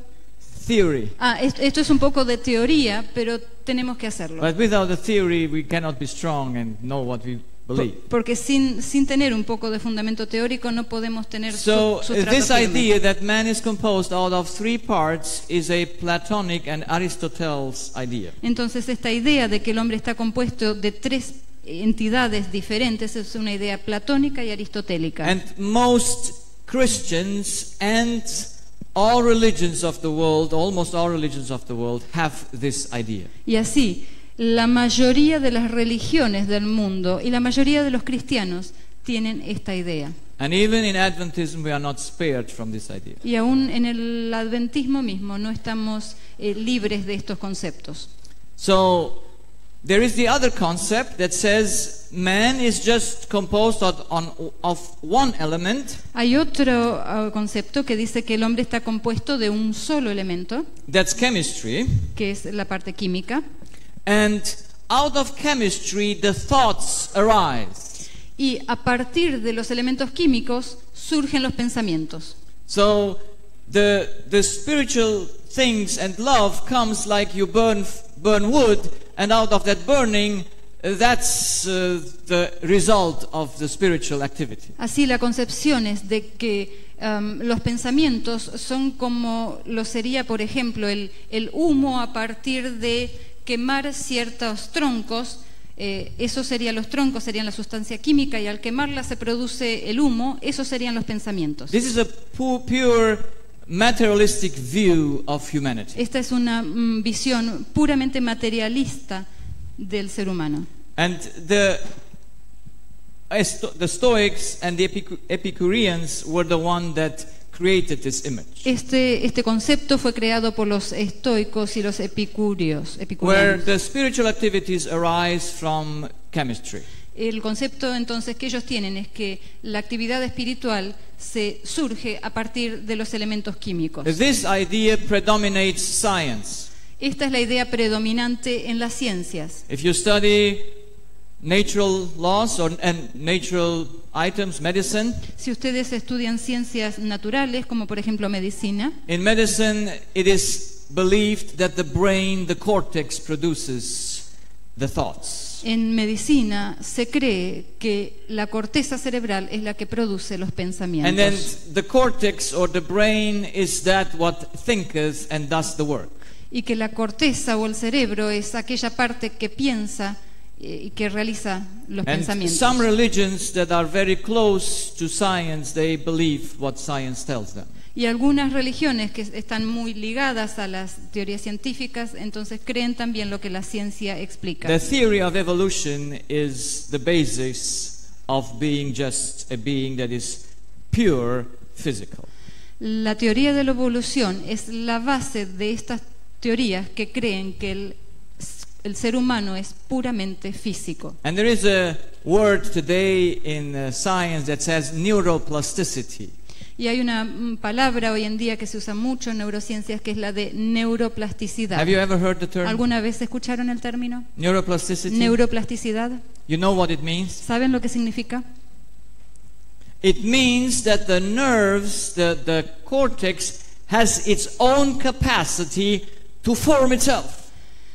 A: Theory.
B: Esto es un poco de teoría, pero tenemos que hacerlo.
A: But without the theory, we cannot be strong and know what we believe.
B: Porque sin tener un poco de fundamento teórico no podemos tener
A: So
B: sustrato
A: this
B: firme.
A: idea that man is composed out of 3 parts is a Platonic and Aristotle's idea.
B: Entonces esta idea de que el hombre está compuesto de 3 entidades diferentes es una idea platónica y aristotélica.
A: And most Christians and all religions of the world, almost all religions of the world, have this idea.
B: Y así, la mayoría de las religiones del mundo y la mayoría de los cristianos tienen esta idea.
A: And even in Adventism, we are not spared from this idea.
B: Y aún en el adventismo mismo no estamos libres de estos conceptos.
A: So there is the other concept that says man is just composed of one element.
B: Hay otro concepto que dice que el hombre está compuesto de un solo elemento,
A: That's chemistry.
B: que es la parte química,
A: And out of chemistry, the thoughts arise.
B: y a partir de los elementos químicos surgen los pensamientos.
A: So the spiritual things and love comes like you burn wood, and out of that burning, that's the result of the spiritual activity.
B: Así la concepción es de que los pensamientos son como lo sería, por ejemplo, el humo a partir de quemar ciertos troncos. Esos serían los troncos, serían la sustancia química, y al quemarla se produce el humo. Esos serían los pensamientos.
A: This is a pure materialistic view of humanity.
B: Esta es una visión puramente materialista del ser humano.
A: And the Stoics and the Epicureans were the one that created this image.
B: Este concepto fue creado por los estoicos y los epicureanos.
A: Where the spiritual activities arise from chemistry.
B: El concepto entonces que ellos tienen es que la actividad espiritual se surge a partir de los elementos químicos.
A: This idea predominates science.
B: Esta es la idea predominante en las ciencias.
A: If you study natural laws and natural items, medicine,
B: Si ustedes estudian ciencias naturales, como por ejemplo medicina,
A: in medicine it is believed that the brain, the cortex, produces the thoughts.
B: en medicina se cree que la corteza cerebral es la que produce los
A: And then
B: pensamientos
A: the cortex or the brain is that what thinketh and does the work.
B: y que la corteza o el cerebro es aquella parte que piensa y que realiza los
A: And
B: pensamientos.
A: some religions that are very close to science, they believe what science tells them.
B: Y algunas religiones que están muy ligadas a las teorías científicas, entonces creen también lo que la ciencia explica.
A: The theory of evolution is the basis of being just a being that is pure physical.
B: La teoría de la evolución es la base de estas teorías que creen que el ser humano es puramente físico.
A: And there is a word today in science that says neuroplasticity.
B: Y hay una palabra hoy en día que se usa mucho en neurociencias que es la de neuroplasticidad.
A: Have you ever heard the term
B: ¿Alguna vez escucharon el término?
A: neuroplasticity?
B: Neuroplasticidad.
A: You know what it means?
B: ¿Saben lo que significa?
A: It means that the nerves, the cortex, has its own capacity to form itself.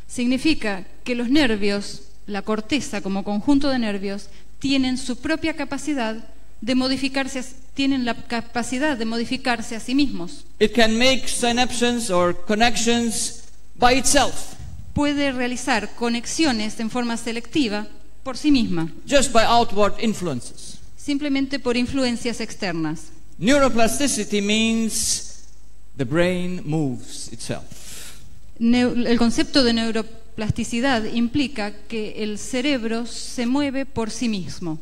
B: Significa que los nervios, la corteza como conjunto de nervios, tienen su propia capacidad de modificarse, tienen la capacidad de modificarse a sí mismos.
A: It can make synapses or connections by itself,
B: Puede realizar conexiones en forma selectiva por sí misma,
A: just by outward influences.
B: simplemente por influencias externas.
A: Neuroplasticity means the brain moves itself.
B: El concepto de neuroplasticidad implica que el cerebro se mueve por sí mismo.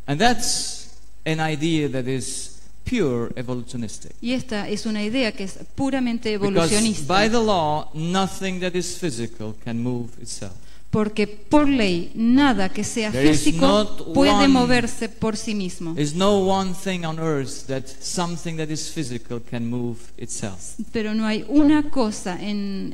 A: And that's an idea that is pure evolutionistic.
B: Y esta es una idea que es puramente
A: Because
B: evolucionista.
A: by the law, nothing that is physical can move itself.
B: Porque por ley nada que sea
A: There is
B: físico
A: not
B: puede
A: one-
B: moverse por sí mismo.
A: There's no one thing on earth that something that is physical can move itself.
B: Pero no hay una cosa en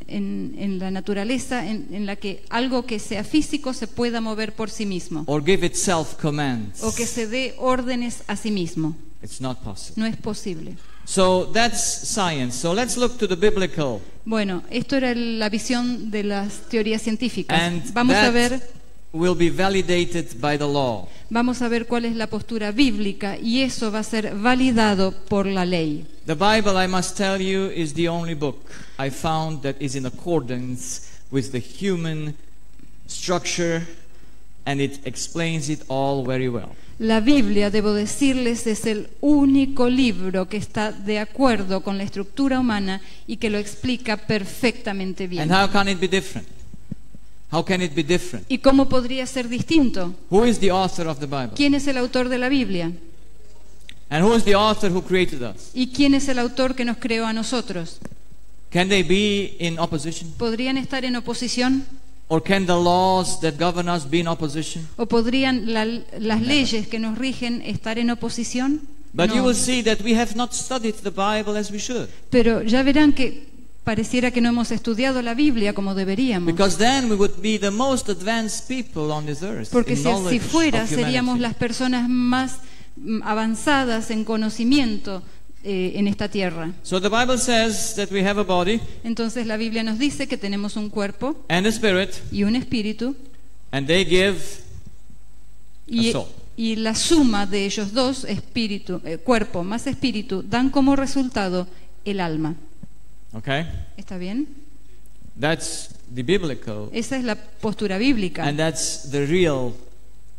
B: la naturaleza en la que algo que sea físico se pueda mover por sí mismo
A: Or give itself commands.
B: o que se dé órdenes a sí mismo.
A: It's not possible.
B: No es posible.
A: So that's science. So let's look to the biblical.
B: Bueno, esto era la visión de las teorías científicas.
A: And
B: Vamos a
A: that
B: ver
A: will be validated by the law.
B: Vamos a ver cuál es la postura bíblica y eso va a ser validado por la ley.
A: The Bible, I must tell you, is the only book I found that is in accordance with the human structure, and it explains it all very well.
B: La Biblia, debo decirles, es el único libro que está de acuerdo con la estructura humana y que lo explica perfectamente bien.
A: And how can it be different? How can it be different?
B: ¿Y cómo podría ser distinto?
A: Who is the author of the Bible?
B: ¿Quién es el autor de la Biblia?
A: And who is the author who created us?
B: ¿Y quién es el autor que nos creó a nosotros?
A: Can they be in opposition?
B: ¿Podrían estar en oposición?
A: Or can the laws that govern us be in opposition?
B: ¿O podrían las leyes que nos rigen estar en oposición?
A: But you
B: No.
A: will see that we have not studied the Bible as we should.
B: Pero ya verán que pareciera que no hemos estudiado la Biblia como deberíamos.
A: Because then we would be the most advanced people on this earth.
B: Porque
A: in
B: si así
A: knowledge
B: fuera,
A: of
B: seríamos
A: humanity.
B: las personas más avanzadas en conocimiento en esta tierra.
A: So the Bible says that we have a body
B: Entonces la Biblia nos dice que tenemos un cuerpo
A: and a spirit,
B: y un espíritu
A: and they give
B: y,
A: a soul.
B: y la suma de ellos dos, cuerpo más espíritu, dan como resultado el alma.
A: Okay?
B: ¿Está bien?
A: That's the biblical,
B: Esa es la postura bíblica.
A: and that's the real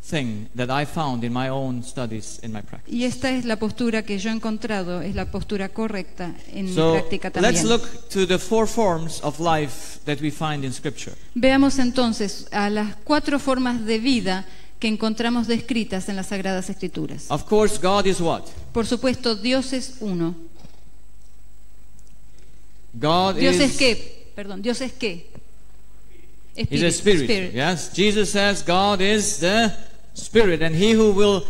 A: thing that I found in my own studies, in my practice.
B: Y esta es la postura que yo he encontrado, es la postura correcta en mi
A: So
B: práctica
A: let's
B: también.
A: look to the four forms of life that we find in Scripture.
B: Veamos entonces a las 4 formas de vida que encontramos descritas en las Sagradas Escrituras.
A: Of course, God is what?
B: Por supuesto, Dios es uno.
A: God
B: ¿Dios
A: is
B: es qué? Perdón, ¿Dios es qué?
A: He's a spirit. Yes, Jesus says God is the Spirit, and he who will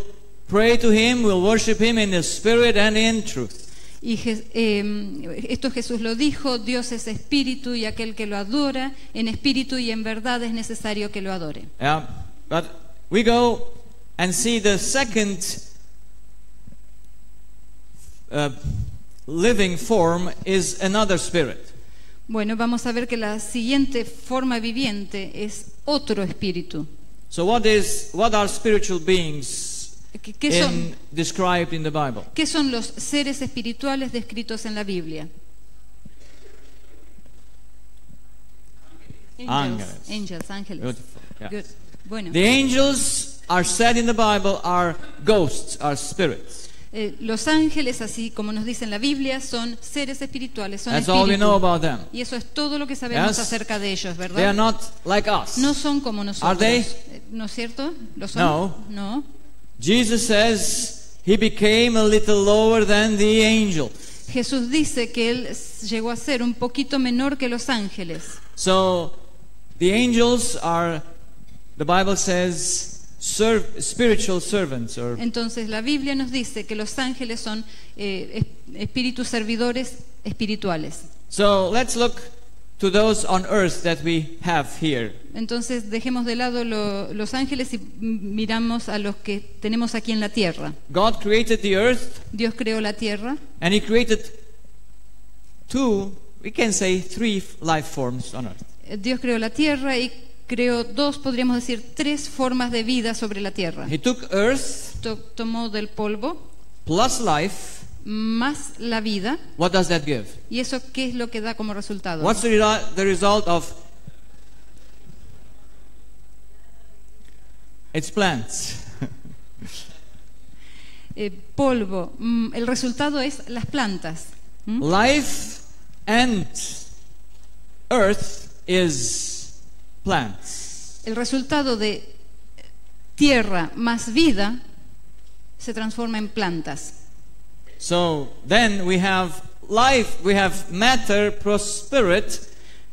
A: pray to him will worship him in the Spirit and in truth.
B: Y esto Jesús lo dijo, Dios es espíritu y aquel que lo adora en espíritu y en verdad es necesario que lo adore.
A: Yeah, but we go and see the second living form is another spirit.
B: Bueno, vamos a ver que la siguiente forma viviente es otro espíritu.
A: So what are spiritual beings
B: ¿Qué
A: described in the Bible?
B: ¿Qué son los seres espirituales descritos en la Biblia? Ángeles.
A: Beautiful. Yeah.
B: Good. Bueno,
A: The angels are said in the Bible are ghosts, are spirits.
B: los ángeles, así como nos dice en la Biblia, son seres espirituales, son
A: That's all we know
B: espíritus.
A: about them.
B: Y eso es todo lo que sabemos
A: Yes.
B: acerca de ellos,
A: They are
B: ¿verdad?
A: not like us.
B: No son como nosotros.
A: Are they?
B: ¿No es cierto? ¿Lo son?
A: No.
B: No.
A: Jesus says he became a little lower than the angels.
B: Jesús dice que él llegó a ser un poquito menor que los ángeles.
A: So the angels are, the Bible says, spiritual servants, or
B: Entonces la Biblia nos dice que los ángeles son espíritus servidores espirituales.
A: so let's look to those on earth that we have here.
B: Entonces dejemos de lado los ángeles y miramos a los que tenemos aquí en la tierra.
A: God created the earth,
B: Dios creó la tierra
A: and he created we can say three life forms on earth.
B: Dios creó la tierra y creó podríamos decir, tres formas de vida sobre la tierra.
A: He took earth
B: Tomó del polvo
A: plus life.
B: más la vida.
A: What does that give?
B: ¿Y eso qué es lo que da como resultado?
A: What's the result of? It's plants.
B: Polvo. El resultado es las plantas.
A: Life and earth is plants.
B: El resultado de tierra más vida se transforma en plantas.
A: So then we have life, we have matter plus spirit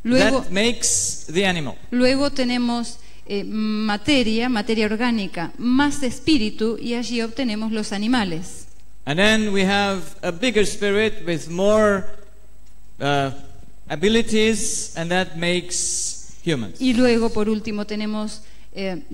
B: Luego-
A: that makes the animal.
B: Luego tenemos materia orgánica, más espíritu, y allí obtenemos los animales.
A: And then we have a bigger spirit with more abilities, and that makes humans.
B: Y luego, por último, tenemos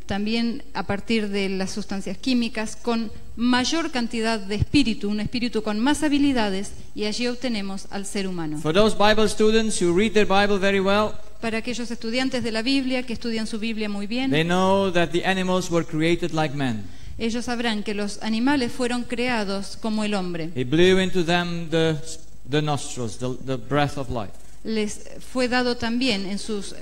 B: también, a partir de las sustancias químicas, con mayor cantidad de espíritu, un espíritu con más habilidades, y allí obtenemos al ser humano.
A: For those Bible students who read their Bible very well,
B: Para aquellos estudiantes de la Biblia que estudian su Biblia muy bien,
A: they know that the animals were created like men.
B: ellos sabrán que los animales fueron creados como el hombre.
A: He blew into them the nostrils, the breath of life.
B: Les fue dado también en sus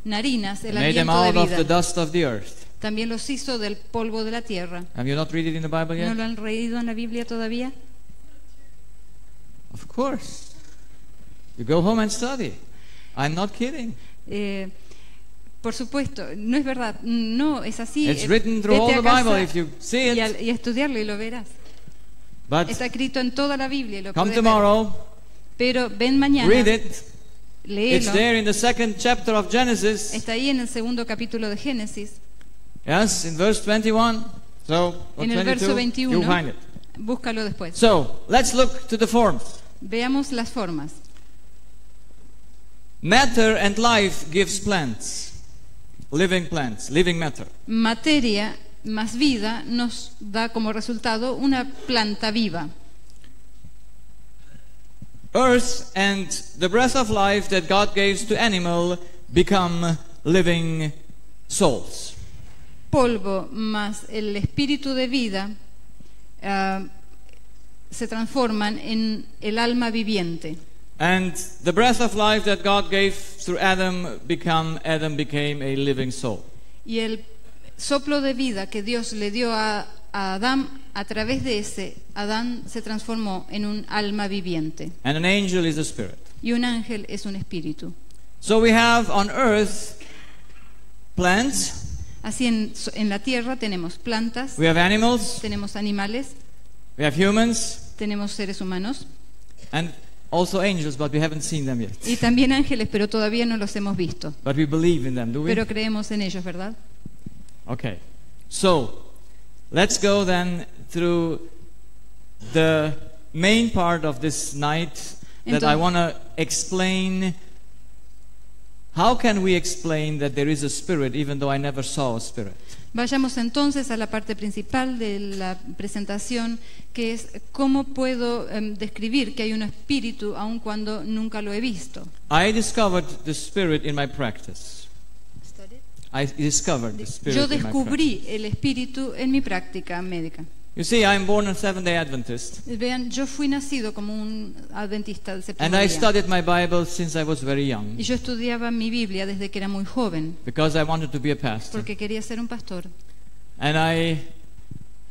B: narinas el
A: Made them
B: aliento de
A: out of the
B: vida.
A: dust of the earth.
B: También los hizo del polvo de la tierra.
A: Have you not read it in the Bible
B: ¿No
A: yet?
B: lo han leído en la Biblia todavía?
A: Of course. You go home and study. I'm not kidding.
B: Por supuesto, no es verdad, no es así.
A: It's written through all
B: Vete
A: the
B: a casa
A: Bible if you see
B: y
A: it.
B: a estudiarlo y lo verás.
A: But
B: Está escrito en toda la Biblia y lo
A: come
B: puedes ver.
A: tomorrow,
B: Pero ven mañana,
A: read it. It's
B: léelo.
A: there in the second chapter of Genesis.
B: Está ahí en el segundo capítulo de Génesis,
A: Yes, in verse 21. So, or
B: en el
A: 22,
B: verso
A: you'll
B: 21.
A: find it.
B: Búscalo después.
A: So, let's look to the forms.
B: Veamos las formas.
A: Matter and life gives plants. Living matter.
B: Materia más vida nos da como resultado una planta viva.
A: Earth and the breath of life that God gives to animal become living souls.
B: Polvo más el espíritu de vida se transforman en el alma viviente.
A: And the breath of life that God gave through Adam became a living soul.
B: Y el soplo de vida que Dios le dio a Adán, a través de ese, Adán se transformó en un alma viviente.
A: And an angel is a spirit.
B: Y un ángel es un espíritu.
A: So we have on earth plants,
B: Así en la tierra tenemos plantas,
A: we have animals,
B: tenemos animales,
A: we have humans,
B: tenemos seres humanos
A: and also angels, but we haven't seen them yet.
B: y también ángeles, pero todavía no los hemos visto.
A: But we believe in them, do we?
B: Pero creemos en ellos, ¿verdad?
A: Okay. So, let's go then through the main part of this night that I
B: Entonces-
A: want to explain. How can we explain that there is a spirit even though I never saw a spirit?
B: Vayamos entonces a la parte principal de la presentación, que es cómo puedo describir que hay un espíritu aun cuando nunca lo he visto.
A: I discovered the Spirit in my practice. I discovered the Spirit
B: Yo
A: in my practice.
B: descubrí el espíritu en mi práctica médica.
A: You see, I'm born a Seventh-day Adventist.
B: Vean, yo fui nacido como un adventista del séptimo
A: And I
B: día.
A: studied my Bible since I was very young
B: Y yo estudiaba mi Biblia desde que era muy joven,
A: because I wanted to be a pastor.
B: porque quería ser un pastor.
A: And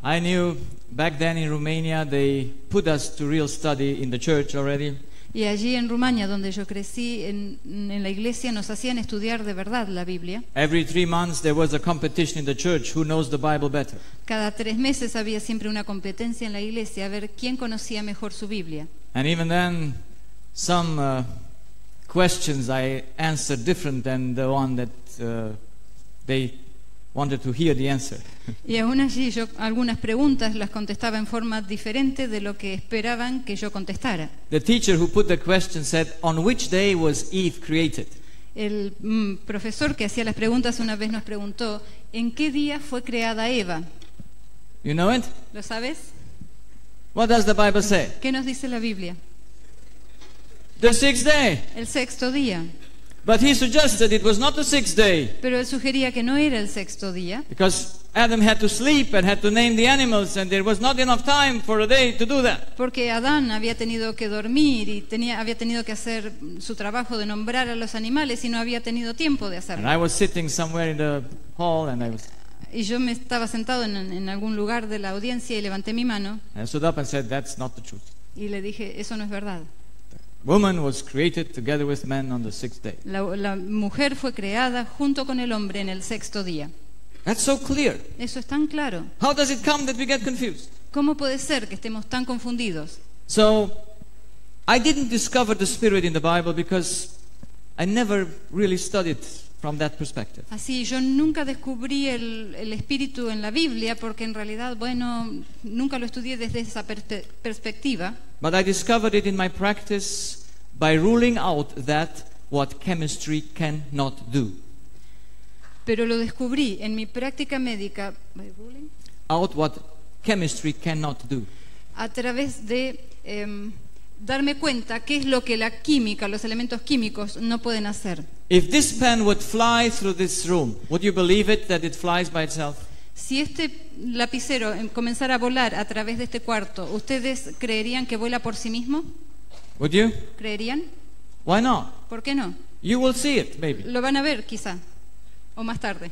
A: I knew back then in Romania they put us to real study in the church already.
B: Y allí en Rumania, donde yo crecí, en la iglesia nos hacían estudiar de verdad la Biblia.
A: Every 3 months there was a competition in the church who knows the Bible better.
B: Cada 3 meses había siempre una competencia en la iglesia a ver quién conocía mejor su Biblia.
A: And even then, some questions I answered different than the one that they wanted to hear the answer.
B: Y aún allí yo algunas preguntas las contestaba en forma diferente de lo que esperaban que yo contestara.
A: The teacher who put the question said, "On which day was Eve created?"
B: El profesor que hacía las preguntas una vez nos preguntó, ¿en qué día fue creada Eva?
A: You know it?
B: ¿Lo sabes?
A: What does the Bible say?
B: ¿Qué nos dice la Biblia?
A: The 6th day.
B: El sexto día.
A: But he suggested it was not the 6th day
B: Pero él sugería que no era el sexto día,
A: because Adam had to sleep and had to name the animals and there was not enough time for a day to do that.
B: porque Adán había tenido que dormir y había tenido que hacer su trabajo de nombrar a los animales y no había tenido tiempo de
A: And
B: hacerlo.
A: I was sitting somewhere in the hall and
B: Y yo me estaba sentado en algún lugar de la audiencia y levanté mi mano
A: I stood up and said, "That's not the truth.
B: y le dije, eso no es verdad.
A: Woman was created together with man on the 6th day."
B: La mujer fue creada junto con el hombre en el sexto día.
A: That's so clear.
B: Eso es tan claro.
A: How does it come that we get confused?
B: ¿Cómo puede ser que estemos tan confundidos?
A: So, I didn't discover the Spirit in the Bible because I never really studied from that perspective.
B: Así, yo nunca descubrí el espíritu en la Biblia porque en realidad, bueno, nunca lo estudié desde esa perspectiva.
A: But I discovered it in my practice by ruling out that what chemistry cannot do.
B: Pero lo descubrí en mi práctica médica
A: Out what chemistry cannot do.
B: a través de darme cuenta qué es lo que la química, los elementos químicos no pueden hacer.
A: If this pen would fly through this room, would you believe it that it flies by itself?
B: Si este lapicero comenzara a volar a través de este cuarto, ¿ustedes creerían que vuela por sí mismo?
A: Would you?
B: ¿Creerían?
A: Why not?
B: ¿Por qué no?
A: You will see it, maybe.
B: Lo van a ver quizá, o más tarde.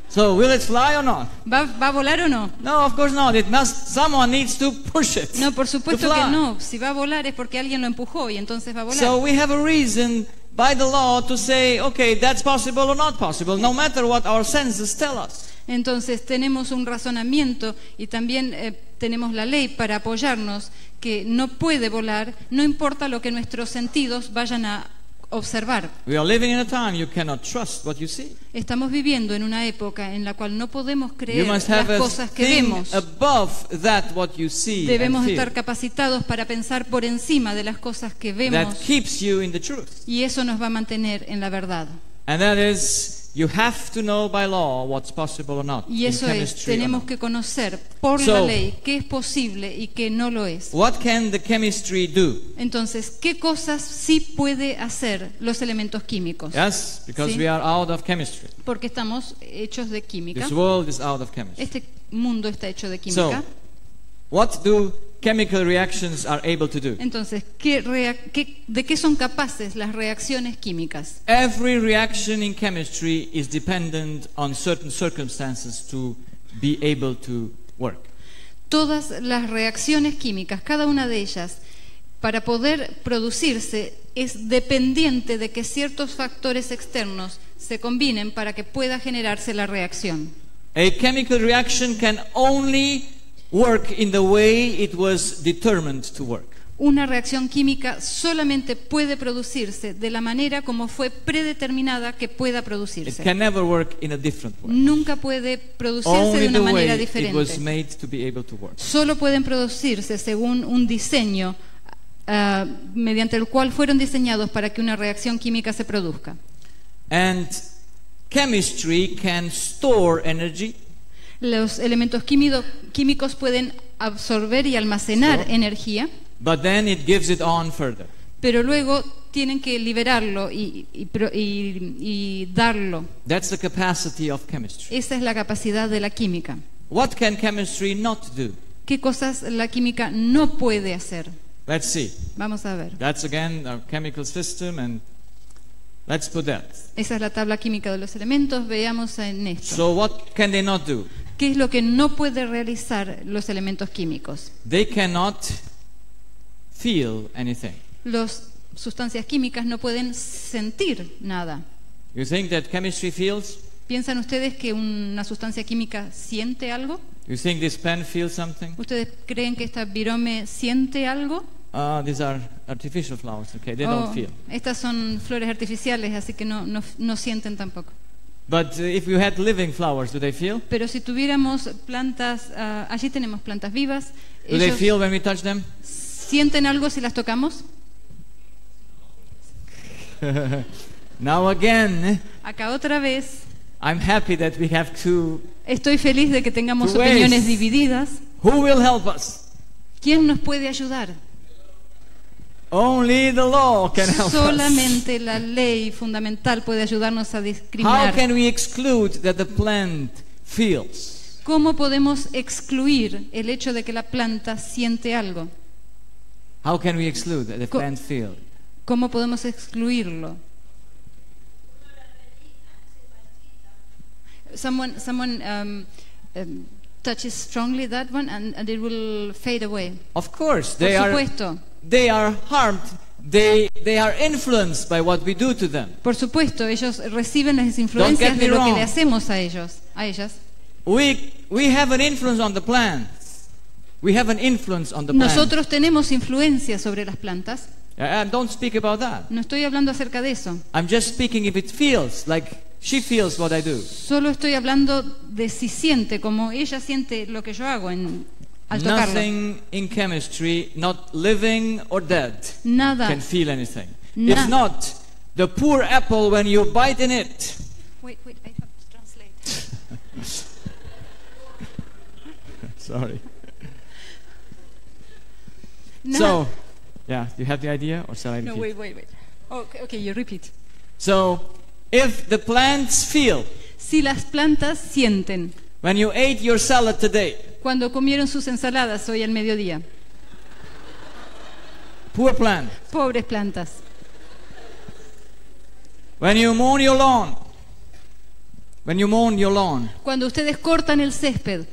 A: So, will it fly or not?
B: ¿Va a volar o no?
A: No, of course not. Someone needs to push it.
B: No, por supuesto
A: to
B: que
A: fly.
B: no. Si va a volar es porque alguien lo empujó y entonces va a volar.
A: So we have a reason by the law to say, okay, that's possible or not possible, no matter what our senses tell us.
B: Entonces tenemos un razonamiento y también tenemos la ley para apoyarnos que no puede volar, no importa lo que nuestros sentidos vayan a observar.
A: We are living in a time you cannot trust what you see.
B: Estamos viviendo en una época en la cual no podemos creer
A: You must
B: las
A: have a
B: cosas que
A: thing
B: vemos.
A: above that what you see
B: Debemos
A: and
B: estar
A: feel
B: capacitados para pensar por encima de las cosas que
A: that
B: vemos
A: keeps you in the truth.
B: y eso nos va a mantener en la verdad.
A: And that is, you have to know by law what's possible or not
B: Y
A: in
B: eso es,
A: chemistry or
B: tenemos
A: not.
B: que conocer por la
A: So,
B: ley qué es posible y qué no lo es.
A: What can the chemistry do?
B: Entonces, ¿qué cosas sí puede hacer los elementos químicos?
A: Yes, because
B: Sí.
A: we are out of chemistry.
B: Porque estamos hechos de química.
A: This world is out of chemistry.
B: Este mundo está hecho de
A: So,
B: química.
A: what do chemical reactions are able to do?
B: Entonces, ¿de qué son capaces las reacciones químicas?
A: Every reaction in chemistry is dependent on certain circumstances to be able to work.
B: Todas las reacciones químicas, cada una de ellas, para poder producirse, es dependiente de que ciertos factores externos se combinen para que pueda generarse la reacción.
A: A chemical reaction can only work in the way it was determined to work.
B: Una reacción química solamente puede producirse de la manera como fue predeterminada que pueda
A: It
B: producirse.
A: can never work in a different way.
B: Nunca puede producirse
A: Only
B: de
A: the
B: una
A: way
B: manera
A: it was
B: diferente.
A: made to be able to work.
B: Solo pueden producirse según un diseño mediante el cual fueron diseñados para que una reacción química se produzca.
A: And chemistry can store energy,
B: Los elementos químicos pueden absorber y almacenar energía,
A: but then it gives it on further.
B: pero luego tienen que liberarlo y darlo.
A: That's the capacity of chemistry.
B: Esa es la capacidad de la química.
A: What can chemistry not do?
B: ¿Qué cosas la química no puede hacer?
A: Let's see.
B: Vamos a ver.
A: That's again our chemical system, and let's put that.
B: Esa es la tabla química de los elementos. Veamos en esto.
A: So what can they not do?
B: ¿Qué es lo que no puede realizar los elementos químicos?
A: They cannot feel anything.
B: Las sustancias químicas no pueden sentir nada.
A: You think that chemistry feels?
B: ¿Piensan ustedes que una sustancia química siente algo?
A: You think this pen feels something?
B: ¿Ustedes creen que esta virome siente algo?
A: These are artificial flowers, okay? They don't feel.
B: Estas son flores artificiales, así que no sienten tampoco.
A: But if you had living flowers, do they feel?
B: Pero si tuviéramos plantas, allí tenemos plantas vivas,
A: Do they
B: ¿ellos
A: feel when we touch them?
B: sienten algo si las tocamos?
A: Now again,
B: Acá otra vez,
A: I'm happy that we have two.
B: estoy feliz de que tengamos
A: Two ways.
B: opiniones divididas.
A: Who will help us?
B: ¿Quién nos puede ayudar?
A: Only the law can help us.
B: Solamente la ley fundamental puede ayudarnos a
A: How
B: discriminar.
A: can we exclude that the plant feels?
B: ¿Cómo podemos excluir el hecho de que la planta siente algo?
A: How can we exclude that the
B: Co-
A: plant feels?
B: ¿Cómo podemos excluirlo? Someone touches strongly that one and it will fade away.
A: Of course,
B: Por
A: they
B: supuesto,
A: are harmed. They are influenced by what we do to them.
B: por supuesto, ellos reciben las influencias
A: me
B: de lo que
A: wrong.
B: le hacemos a ellos, a ellas.
A: We have an influence on the plants. We have an influence on the plants.
B: Nosotros tenemos influencia sobre las plantas.
A: Don't speak about that.
B: No estoy hablando acerca de eso.
A: I'm just speaking if it feels like she feels what I do.
B: Solo estoy hablando de si siente, como ella siente lo que yo hago al tocarlo.
A: Nothing in chemistry, not living or dead,
B: Nada.
A: can feel anything.
B: Na-
A: If not, the poor apple when you bite in it.
B: Wait, I have to translate.
A: Sorry.
B: Nada.
A: So, yeah, you have the idea, or shall I
B: No,
A: repeat?
B: wait. Okay, you repeat.
A: So, if the plants feel,
B: Si las plantas sienten,
A: when you ate your salad today,
B: cuando comieron sus ensaladas hoy al mediodía,
A: poor plant.
B: pobres plantas,
A: When you mow your lawn,
B: cuando ustedes cortan el césped,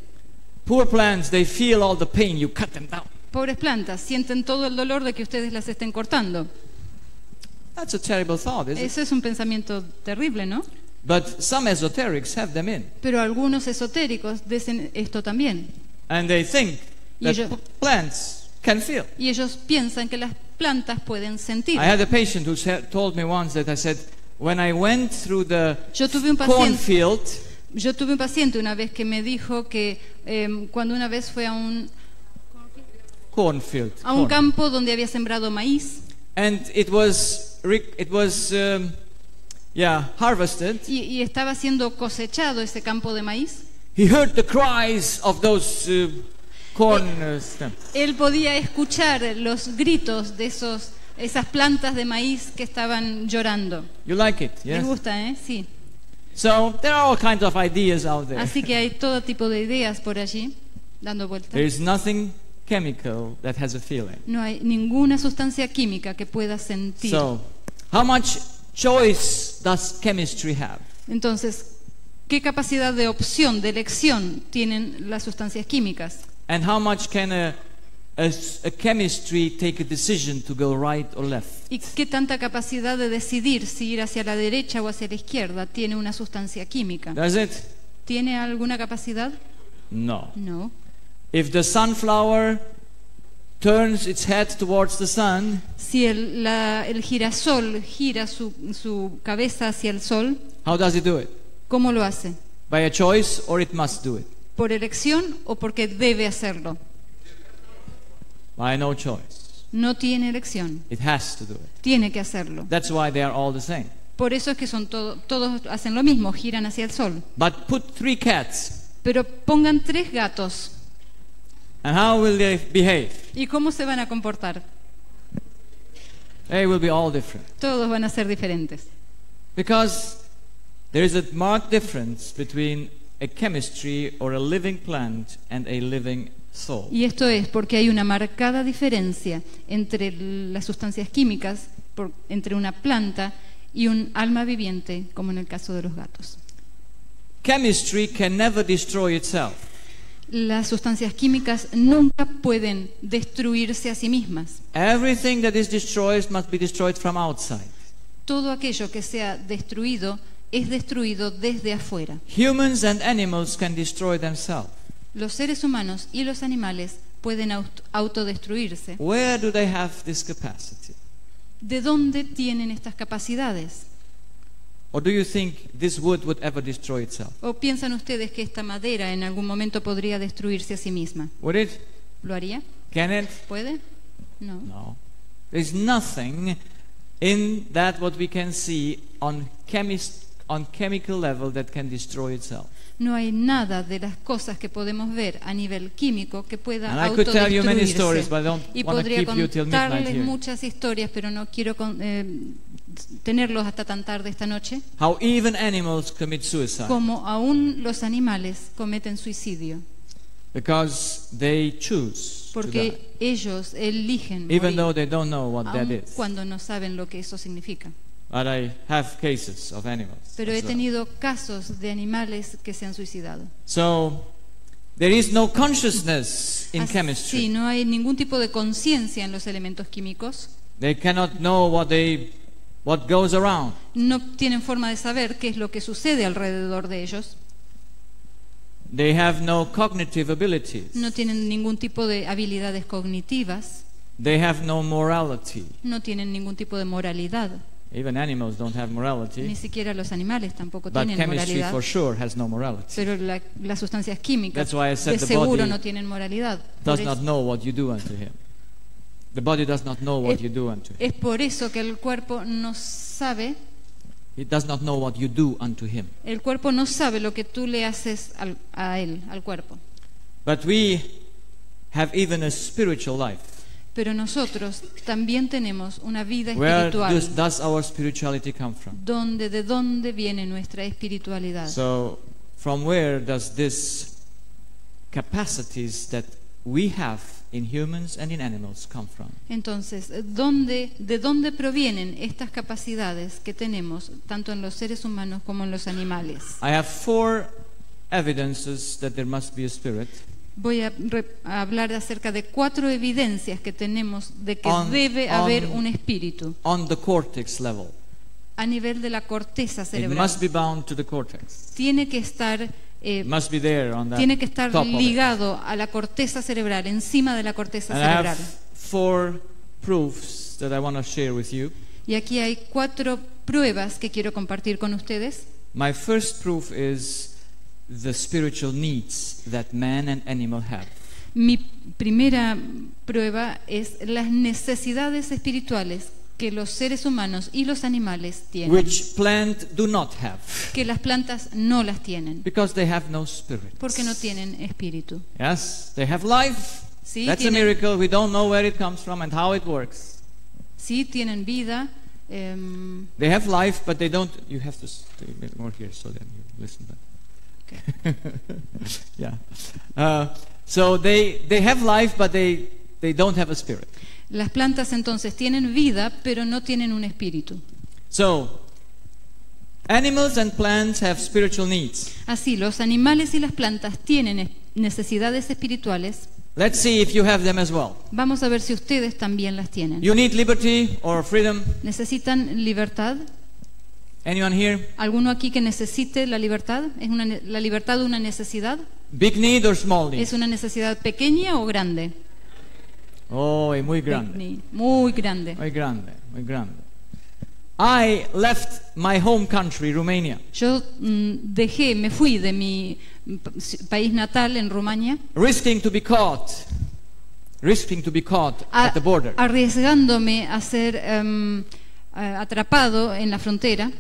A: poor plants, they feel all the pain, you cut them down.
B: pobres plantas, sienten todo el dolor de que ustedes las estén cortando.
A: That's a terrible thought, isn't it?
B: Eso es un pensamiento terrible, ¿no?
A: But some esoterics have them in.
B: Pero algunos esotéricos dicen esto también.
A: And they think
B: Y
A: that
B: ellos-
A: plants can feel.
B: Y ellos piensan que las plantas pueden sentir.
A: I had a patient who told me once that I said, when I went through the
B: Yo tuve un paciente,
A: cornfield,
B: una vez que me dijo que cuando una vez fue a un
A: corn,
B: campo donde había sembrado maíz
A: and it was harvested,
B: y estaba siendo cosechado ese campo de maíz,
A: he heard the cries of those corn stems.
B: él podía escuchar los gritos de esas plantas de maíz que estaban llorando.
A: You like it,
B: ¿Les
A: yes?
B: gusta, eh? Sí.
A: So there are all kinds of ideas out there.
B: Así que hay todo tipo de ideas por allí dando vueltas.
A: There is nothing chemical that has a feeling.
B: No hay ninguna sustancia química que pueda sentir.
A: So, how much choice does chemistry have?
B: Entonces, ¿qué capacidad de opción, de elección tienen las sustancias químicas?
A: And how much can a chemistry take a decision to go right or left?
B: ¿Y qué tanta capacidad de decidir si ir hacia la derecha o hacia la izquierda tiene una sustancia química?
A: Does it?
B: ¿Tiene alguna capacidad?
A: No.
B: No.
A: If the sunflower turns its head towards the sun,
B: Si el girasol gira su cabeza hacia el sol,
A: how does it do it?
B: ¿cómo lo hace?
A: By a choice or it must do it?
B: ¿Por elección o porque debe hacerlo?
A: By no choice.
B: No tiene elección,
A: It has to do it.
B: tiene que hacerlo.
A: That's why they are all the same.
B: Por eso es que todos hacen lo mismo, giran hacia el sol.
A: But put 3 cats,
B: Pero pongan 3 gatos.
A: and how will they behave?
B: ¿Y cómo se van a comportar?
A: They will be all different.
B: Todos van a ser diferentes.
A: Because there is a marked difference between a chemistry or a living plant and a living soul.
B: Y esto es porque hay una marcada diferencia entre las sustancias químicas, entre una planta y un alma viviente, como en el caso de los gatos.
A: Chemistry can never destroy itself.
B: Las sustancias químicas nunca pueden destruirse a sí mismas.
A: Everything that is destroyed must be destroyed from outside.
B: Todo aquello que sea destruido es destruido desde afuera.
A: Humans and animals can destroy themselves.
B: Los seres humanos y los animales pueden autodestruirse.
A: Where do they have this capacity?
B: ¿De dónde tienen estas capacidades?
A: Or do you think this wood would ever destroy itself?
B: ¿O piensan ustedes que esta madera en algún momento podría destruirse a sí misma?
A: Would it?
B: ¿Lo haría?
A: Can it?
B: ¿Puede? No.
A: No. There's nothing in that what we can see on chemical level that can destroy itself.
B: No hay nada de las cosas que podemos ver a nivel químico que pueda
A: And I could tell you many stories,
B: autodestruirse.
A: but I don't
B: Y
A: want to
B: podría
A: keep you till midnight
B: contarles
A: here.
B: muchas historias, pero no quiero tenerlos hasta tan tarde esta noche.
A: How even animals commit suicide
B: Como aún los animales cometen suicidio,
A: because they choose to die,
B: porque ellos eligen
A: even
B: morir,
A: though they don't know what that
B: aun
A: is.
B: cuando no saben lo que eso significa.
A: But I have cases of animals.
B: Pero he
A: as well.
B: tenido casos de animales que se han suicidado.
A: So there is no consciousness in
B: Así,
A: chemistry.
B: no hay ningún tipo de conciencia en los elementos químicos.
A: They cannot know what goes around.
B: No tienen forma de saber qué es lo que sucede alrededor de ellos.
A: They have no cognitive abilities.
B: No tienen ningún tipo de habilidades cognitivas.
A: They have no morality.
B: No tienen ningún tipo de moralidad.
A: Even animals don't have
B: Ni
A: morality.
B: siquiera los animales tampoco
A: But
B: tienen
A: chemistry
B: moralidad.
A: for sure has no morality.
B: Pero las sustancias químicas
A: That's why I said
B: de
A: the
B: seguro
A: body
B: no tienen moralidad. Por
A: Does not
B: eso-
A: know what you do unto him. The body does not know what you do unto him.
B: Es por eso que el cuerpo no sabe,
A: It does not know what you do unto him.
B: el cuerpo no sabe lo que tú le haces a él, al cuerpo.
A: But we have even a spiritual life.
B: Pero nosotros también tenemos una vida
A: Where
B: espiritual.
A: does our spirituality come from?
B: ¿De dónde viene nuestra espiritualidad?
A: So, from where does this capacities that we have in humans and in animals come from?
B: Entonces, ¿de dónde provienen estas capacidades que tenemos tanto en los seres humanos como en los animales?
A: I have 4 evidences that there must be a spirit.
B: Voy a hablar acerca de 4 evidencias que tenemos de que debe
A: on-
B: haber un espíritu
A: On the cortex level.
B: a nivel de la corteza
A: It
B: cerebral.
A: must be bound to the cortex.
B: Tiene que estar
A: It must be there on that
B: tiene que estar
A: top of it.
B: ligado a la corteza cerebral, encima de la corteza
A: And I
B: cerebral.
A: have 4 proofs that I want to share with you.
B: Y aquí hay 4 pruebas que quiero compartir con ustedes.
A: My first proof is the spiritual needs that man and animal have.
B: Mi primera prueba es las necesidades espirituales que los seres humanos y los animales tienen,
A: Which plant do not have,
B: que las plantas no las tienen,
A: because they have no spirit.
B: porque no tienen espíritu.
A: Yes, they have life.
B: Sí,
A: That's a
B: tienen,
A: miracle. We don't know where it comes from and how it works.
B: sí, tienen vida,
A: They have life, but they don't. You have to stay a bit more here so that you listen better. Yeah. So they have life, but they don't have a spirit.
B: las plantas entonces tienen vida, pero no tienen un espíritu.
A: So animals and plants have spiritual needs.
B: Así, los animales y las plantas tienen necesidades espirituales.
A: Let's see if you have them as well.
B: Vamos a ver si ustedes también las tienen.
A: You need liberty or freedom.
B: ¿Necesitan libertad?
A: Anyone here?
B: ¿Alguno aquí que necesite la libertad? ¿Es la libertad una necesidad?
A: Big need or small need?
B: ¿Es una necesidad pequeña o grande?
A: Oh, muy grande.
B: Muy grande.
A: Muy grande. Muy grande. I left my home country, Romania,
B: Yo me fui de mi país natal en Rumania,
A: risking to be caught at the border.
B: arriesgándome a ser atrapado en la frontera,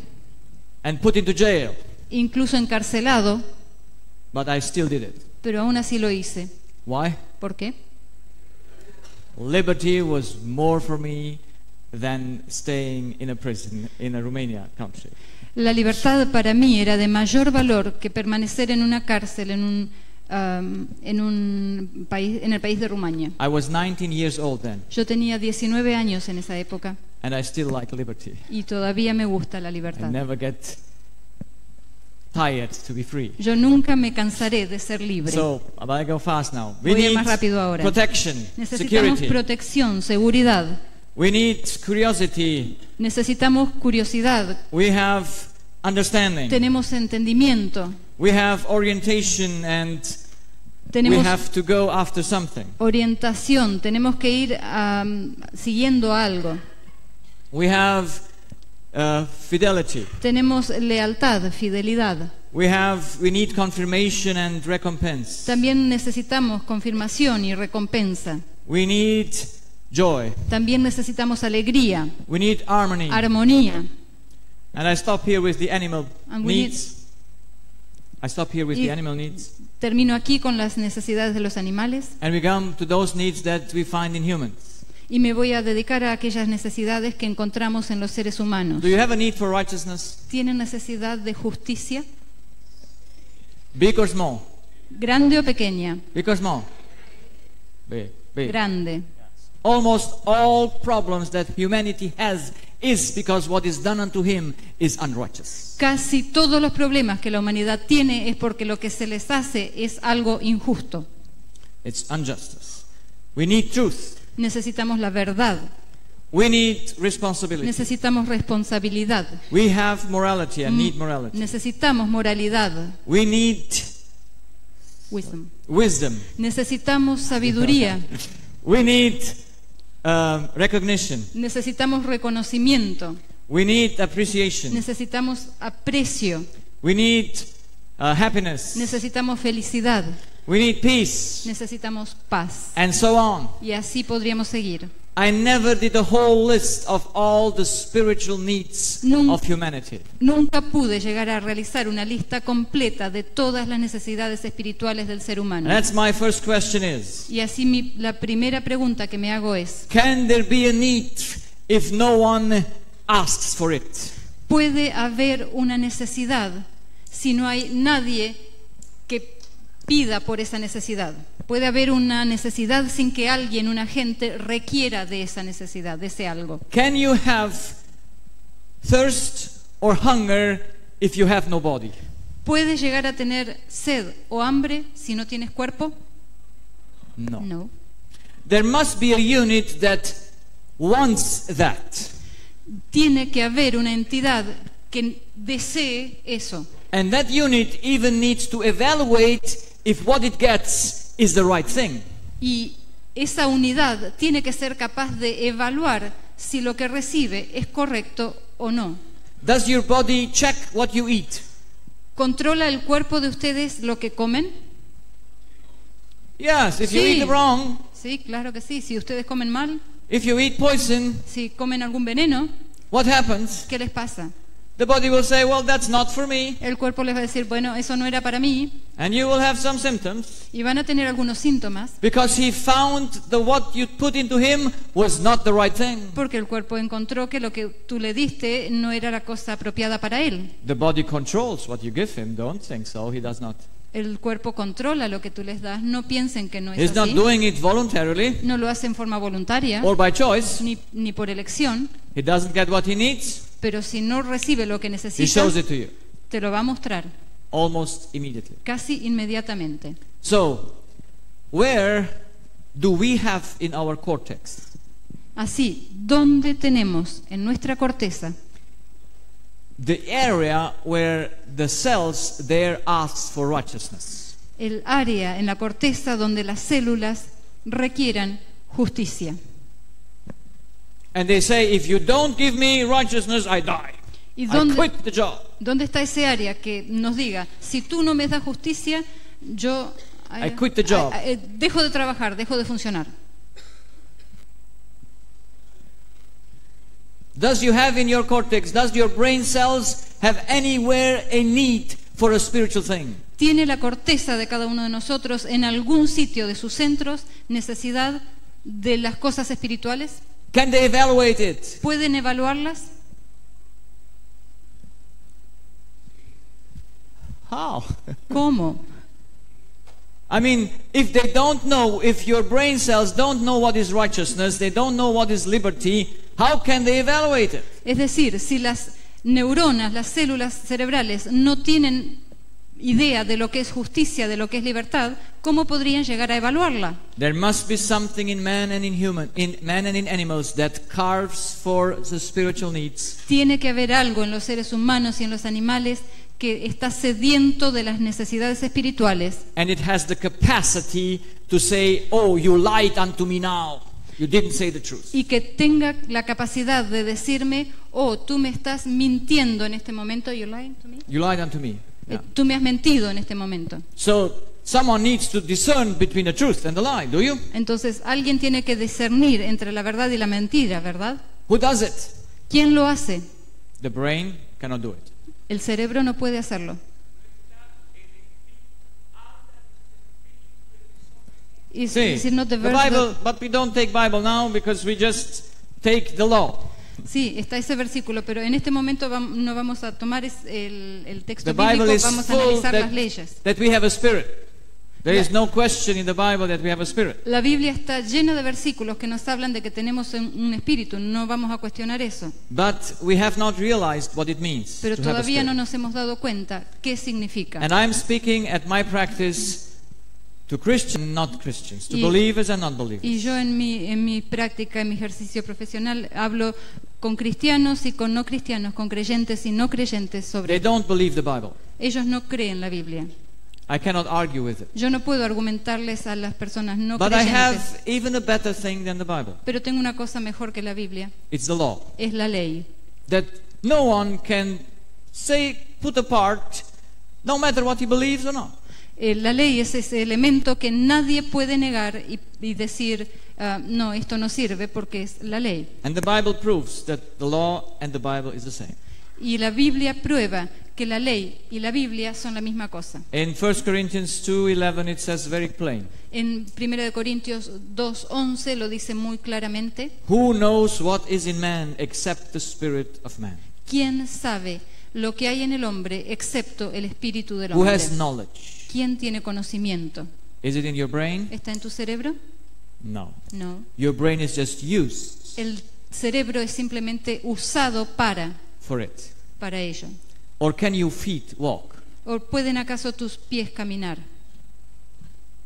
A: and put into jail.
B: incluso encarcelado,
A: But I still did it.
B: pero aún así lo hice.
A: Why?
B: ¿Por qué?
A: Liberty was more for me than staying in a prison in a Romania country.
B: La libertad para mí era de mayor valor que permanecer en una cárcel en un país, en el país de Rumania.
A: I was 19 years old then,
B: Yo tenía 19 años en esa época
A: and I still like liberty.
B: y todavía me gusta la
A: I
B: libertad.
A: never get tired to be free.
B: Yo nunca me cansaré de ser libre.
A: So, but I go fast now. We
B: Voy a ir
A: need
B: más rápido ahora.
A: protection,
B: Necesitamos
A: security.
B: protección, seguridad.
A: We need curiosity.
B: Necesitamos curiosidad.
A: We have understanding.
B: Tenemos entendimiento.
A: We have orientation, and we
B: Tenemos
A: have to go after something.
B: orientación. Tenemos que ir siguiendo algo.
A: We have fidelity.
B: Tenemos lealtad, fidelidad.
A: We need confirmation and recompense.
B: También necesitamos confirmación y recompensa.
A: We need joy.
B: También necesitamos alegría,
A: We need harmony.
B: armonía.
A: And I stop here with the animal
B: And we
A: needs. I stop here with
B: Y-
A: the animal needs.
B: Termino aquí con las necesidades de los animales
A: And we come to those needs that we find in humans.
B: y me voy a dedicar a aquellas necesidades que encontramos en los seres humanos.
A: Do you have a need for righteousness?
B: ¿Tienen necesidad de justicia?
A: Big or small?
B: ¿Grande o pequeña?
A: Big or small? Big. Big.
B: Grande.
A: Almost all problems that humanity has is because what is done unto him is unrighteous.
B: Casi todos los problemas que la humanidad tiene es porque lo que se les hace es algo injusto.
A: It's injustice. We need truth.
B: Necesitamos la verdad,
A: We need responsibility.
B: necesitamos responsabilidad,
A: We have morality and need morality.
B: necesitamos moralidad,
A: We need
B: wisdom.
A: wisdom.
B: Necesitamos sabiduría,
A: We need recognition.
B: necesitamos reconocimiento,
A: We need appreciation.
B: necesitamos aprecio,
A: We need happiness.
B: necesitamos felicidad,
A: We need peace.
B: necesitamos paz.
A: And so on.
B: Y así podríamos seguir.
A: I never did a whole list of all the spiritual needs of humanity.
B: Nunca pude llegar a realizar una lista completa de todas las necesidades espirituales del ser humano.
A: And that's my first question is,
B: Y así la primera pregunta que me hago es,
A: can there be a need if no one asks for it?
B: ¿puede haber una necesidad si no hay nadie que pida por esa necesidad? ¿Puede haber una necesidad sin que alguien, un agente, requiera de esa necesidad, de ese algo?
A: Can you have thirst or hunger if you have no body?
B: ¿Puedes llegar a tener sed o hambre si no tienes cuerpo?
A: No.
B: No.
A: There must be a unit that wants that.
B: Tiene que haber una entidad que desee eso.
A: And that unit even needs to evaluate if what it gets is the right thing.
B: Y esa unidad tiene que ser capaz de evaluar si lo que recibe es correcto o no.
A: Does your body check what you eat?
B: ¿Controla el cuerpo de ustedes lo que comen?
A: Yes, if you
B: Sí.
A: eat wrong,
B: Sí, claro que sí. Si ustedes comen mal,
A: if you eat poison,
B: si comen algún veneno,
A: what happens?
B: ¿qué les pasa?
A: The body will say, well, that's not for me.
B: El cuerpo les va a decir, bueno, eso no era para mí,
A: And you will have some symptoms
B: y van a tener algunos síntomas
A: because he found what you put into him was not the right thing.
B: porque el cuerpo encontró que lo que tú le diste no era la cosa apropiada para él.
A: The body controls what you give him. Don't think so. He does not.
B: El cuerpo controla lo que tú les das. No piensen que no es
A: He's not
B: así.
A: doing it voluntarily
B: No lo hace en forma voluntaria
A: or by choice.
B: ni por elección,
A: He doesn't get what he needs.
B: pero si no recibe lo que
A: He
B: necesita,
A: shows it to you
B: te lo va a mostrar
A: almost immediately.
B: casi inmediatamente.
A: So, where do we have in our cortex
B: Así, ¿dónde tenemos en nuestra corteza
A: the area where the cells there asks for righteousness?
B: el área en la corteza donde las células requieran justicia?
A: And they say, if you don't give me righteousness, I die.
B: ¿Y
A: I
B: dónde,
A: quit the job.
B: dónde está ese área que nos diga, si tú no me das justicia, yo
A: I quit the job.
B: dejo de trabajar, dejo de funcionar?
A: Does you have in your cortex, does your brain cells have anywhere a need for a spiritual thing?
B: ¿Tiene la corteza de cada uno de nosotros en algún sitio de sus centros necesidad de las cosas espirituales?
A: Can they evaluate it?
B: ¿Pueden evaluarlas?
A: How?
B: ¿Cómo?
A: I mean, if they don't know, if your brain cells don't know what is righteousness, they don't know what is liberty, how can they evaluate it?
B: Es decir, si las neuronas, las células cerebrales no tienen idea de lo que es justicia, de lo que es libertad, ¿cómo podrían llegar a evaluarla?
A: There must be something in man and in animals that carves for the spiritual needs.
B: Tiene que haber algo en los seres humanos y en los animales que está sediento de las necesidades espirituales.
A: And it has the capacity to say, oh, you lied unto me now. You didn't say the truth.
B: Y que tenga la capacidad de decirme, oh, tú me estás mintiendo en este momento. You lied to me?
A: You lied unto me. Yeah.
B: Tú me has mentido en este momento.
A: So someone needs to discern between the truth and the lie, do you?
B: Entonces alguien tiene que discernir entre la verdad y la mentira, ¿verdad?
A: Who does it?
B: ¿Quién lo hace?
A: The brain cannot do it.
B: El cerebro no puede hacerlo. Is it not the
A: the
B: verse
A: Bible,
B: that-
A: but we don't take Bible now because we just take the law.
B: Sí, está ese versículo, pero en este momento no vamos a tomar el texto
A: The Bible
B: bíblico,
A: is
B: vamos a
A: full
B: analizar las leyes.
A: that we have a spirit. There is no question in the Bible that we have a spirit.
B: La Biblia está llena de versículos que nos hablan de que tenemos un espíritu, no vamos a cuestionar eso.
A: But we have not realized what it means
B: Pero
A: to have a
B: todavía
A: spirit.
B: no nos hemos dado cuenta qué significa.
A: And I'm speaking at my practice to Christians, not Christians, to
B: Y-
A: believers and not believers.
B: Y yo en mi práctica, en mi ejercicio profesional, hablo con cristianos y con no cristianos, con creyentes y no creyentes
A: They
B: sobre.
A: don't believe the Bible.
B: Ellos no creen la Biblia.
A: I cannot argue with it.
B: Yo no puedo argumentarles a las personas no
A: But I
B: creyentes.
A: have even a better thing than the Bible.
B: Pero tengo una cosa mejor que la Biblia,
A: It's the law.
B: es la ley.
A: That no one can say, put apart, no matter what he believes or not.
B: La ley es ese elemento que nadie puede negar y decir, no, esto no sirve porque es la ley.
A: And the Bible proves that the law and the Bible is the same.
B: Y la Biblia prueba que la ley y la Biblia son la misma cosa.
A: In 1 Corinthians 2:11 it says very plain,
B: En 1 Corintios 2:11 lo dice muy claramente.
A: who knows what is in man except the spirit of man?
B: ¿Quién sabe lo que hay en el hombre excepto el espíritu del
A: Who
B: hombre?
A: has knowledge?
B: ¿Quién tiene conocimiento?
A: Is it in your brain?
B: ¿Está en tu cerebro?
A: No.
B: No.
A: Your brain is just used
B: El cerebro es simplemente usado
A: for it.
B: para ello.
A: Or can your feet walk?
B: ¿O pueden acaso tus pies caminar?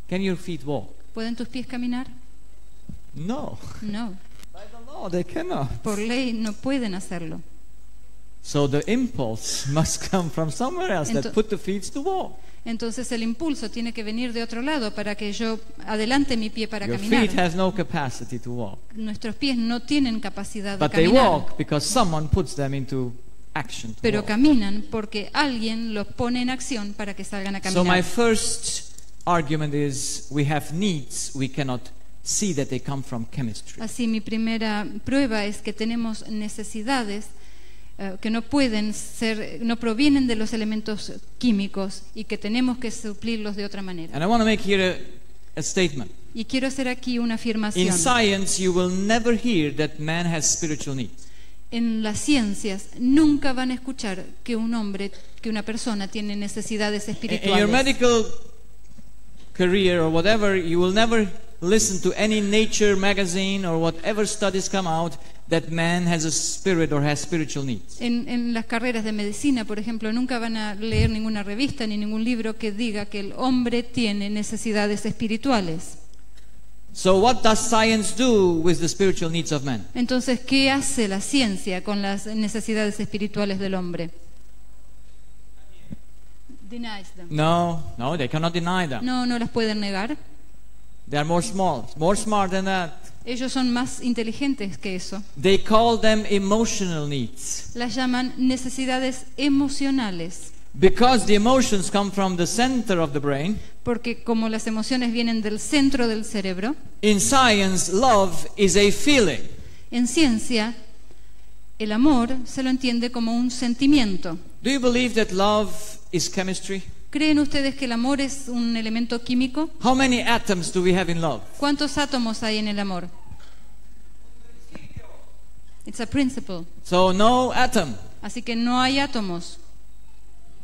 A: Can your feet walk?
B: ¿Pueden tus pies caminar?
A: No.
B: No.
A: By the law they cannot.
B: Por ley no pueden hacerlo.
A: So the impulse must come from somewhere else that
B: Ento-
A: put the feet to walk.
B: Entonces el impulso tiene que venir de otro lado para que yo adelante mi pie para
A: Your
B: caminar.
A: feet has no capacity to walk.
B: Nuestros pies no tienen capacidad de
A: But they
B: caminar,
A: walk because someone puts them into action to
B: pero
A: walk.
B: caminan porque alguien los pone en acción para que salgan a
A: So my
B: caminar.
A: first argument is we have needs we cannot see that they come from chemistry.
B: Así mi primera prueba es que tenemos necesidades que no pueden ser, no provienen de los elementos químicos y que tenemos que suplirlos de otra manera.
A: And I want to make here a statement.
B: Y quiero hacer aquí una
A: In
B: afirmación.
A: science you will never hear that man has spiritual needs.
B: En las ciencias nunca van a escuchar que un hombre, que una persona tiene necesidades
A: In your
B: espirituales.
A: medical career or whatever, you will never listen to any nature magazine or whatever studies come out that man has a spirit or has spiritual needs.
B: En las carreras de medicina, por ejemplo, nunca van a leer ninguna revista ni ningún libro que diga que el hombre tiene necesidades espirituales.
A: So what does science do with the spiritual needs of man?
B: Entonces, ¿qué hace la ciencia con las necesidades espirituales del hombre? Denies them.
A: No, they cannot deny them.
B: No, no las pueden negar.
A: They are more smart than that.
B: Ellos son más inteligentes que eso.
A: They call them emotional needs
B: Las llaman necesidades emocionales,
A: because the emotions come from the center of the brain.
B: porque como las emociones vienen del centro del cerebro,
A: In science, love is a feeling.
B: en ciencia El amor se lo entiende como un sentimiento.
A: Do you believe that love is chemistry?
B: ¿Creen ustedes que el amor es un elemento químico?
A: How many atoms do we have in love?
B: ¿Cuántos átomos hay en el amor? It's a principle.
A: So no atom.
B: Así que no hay átomos.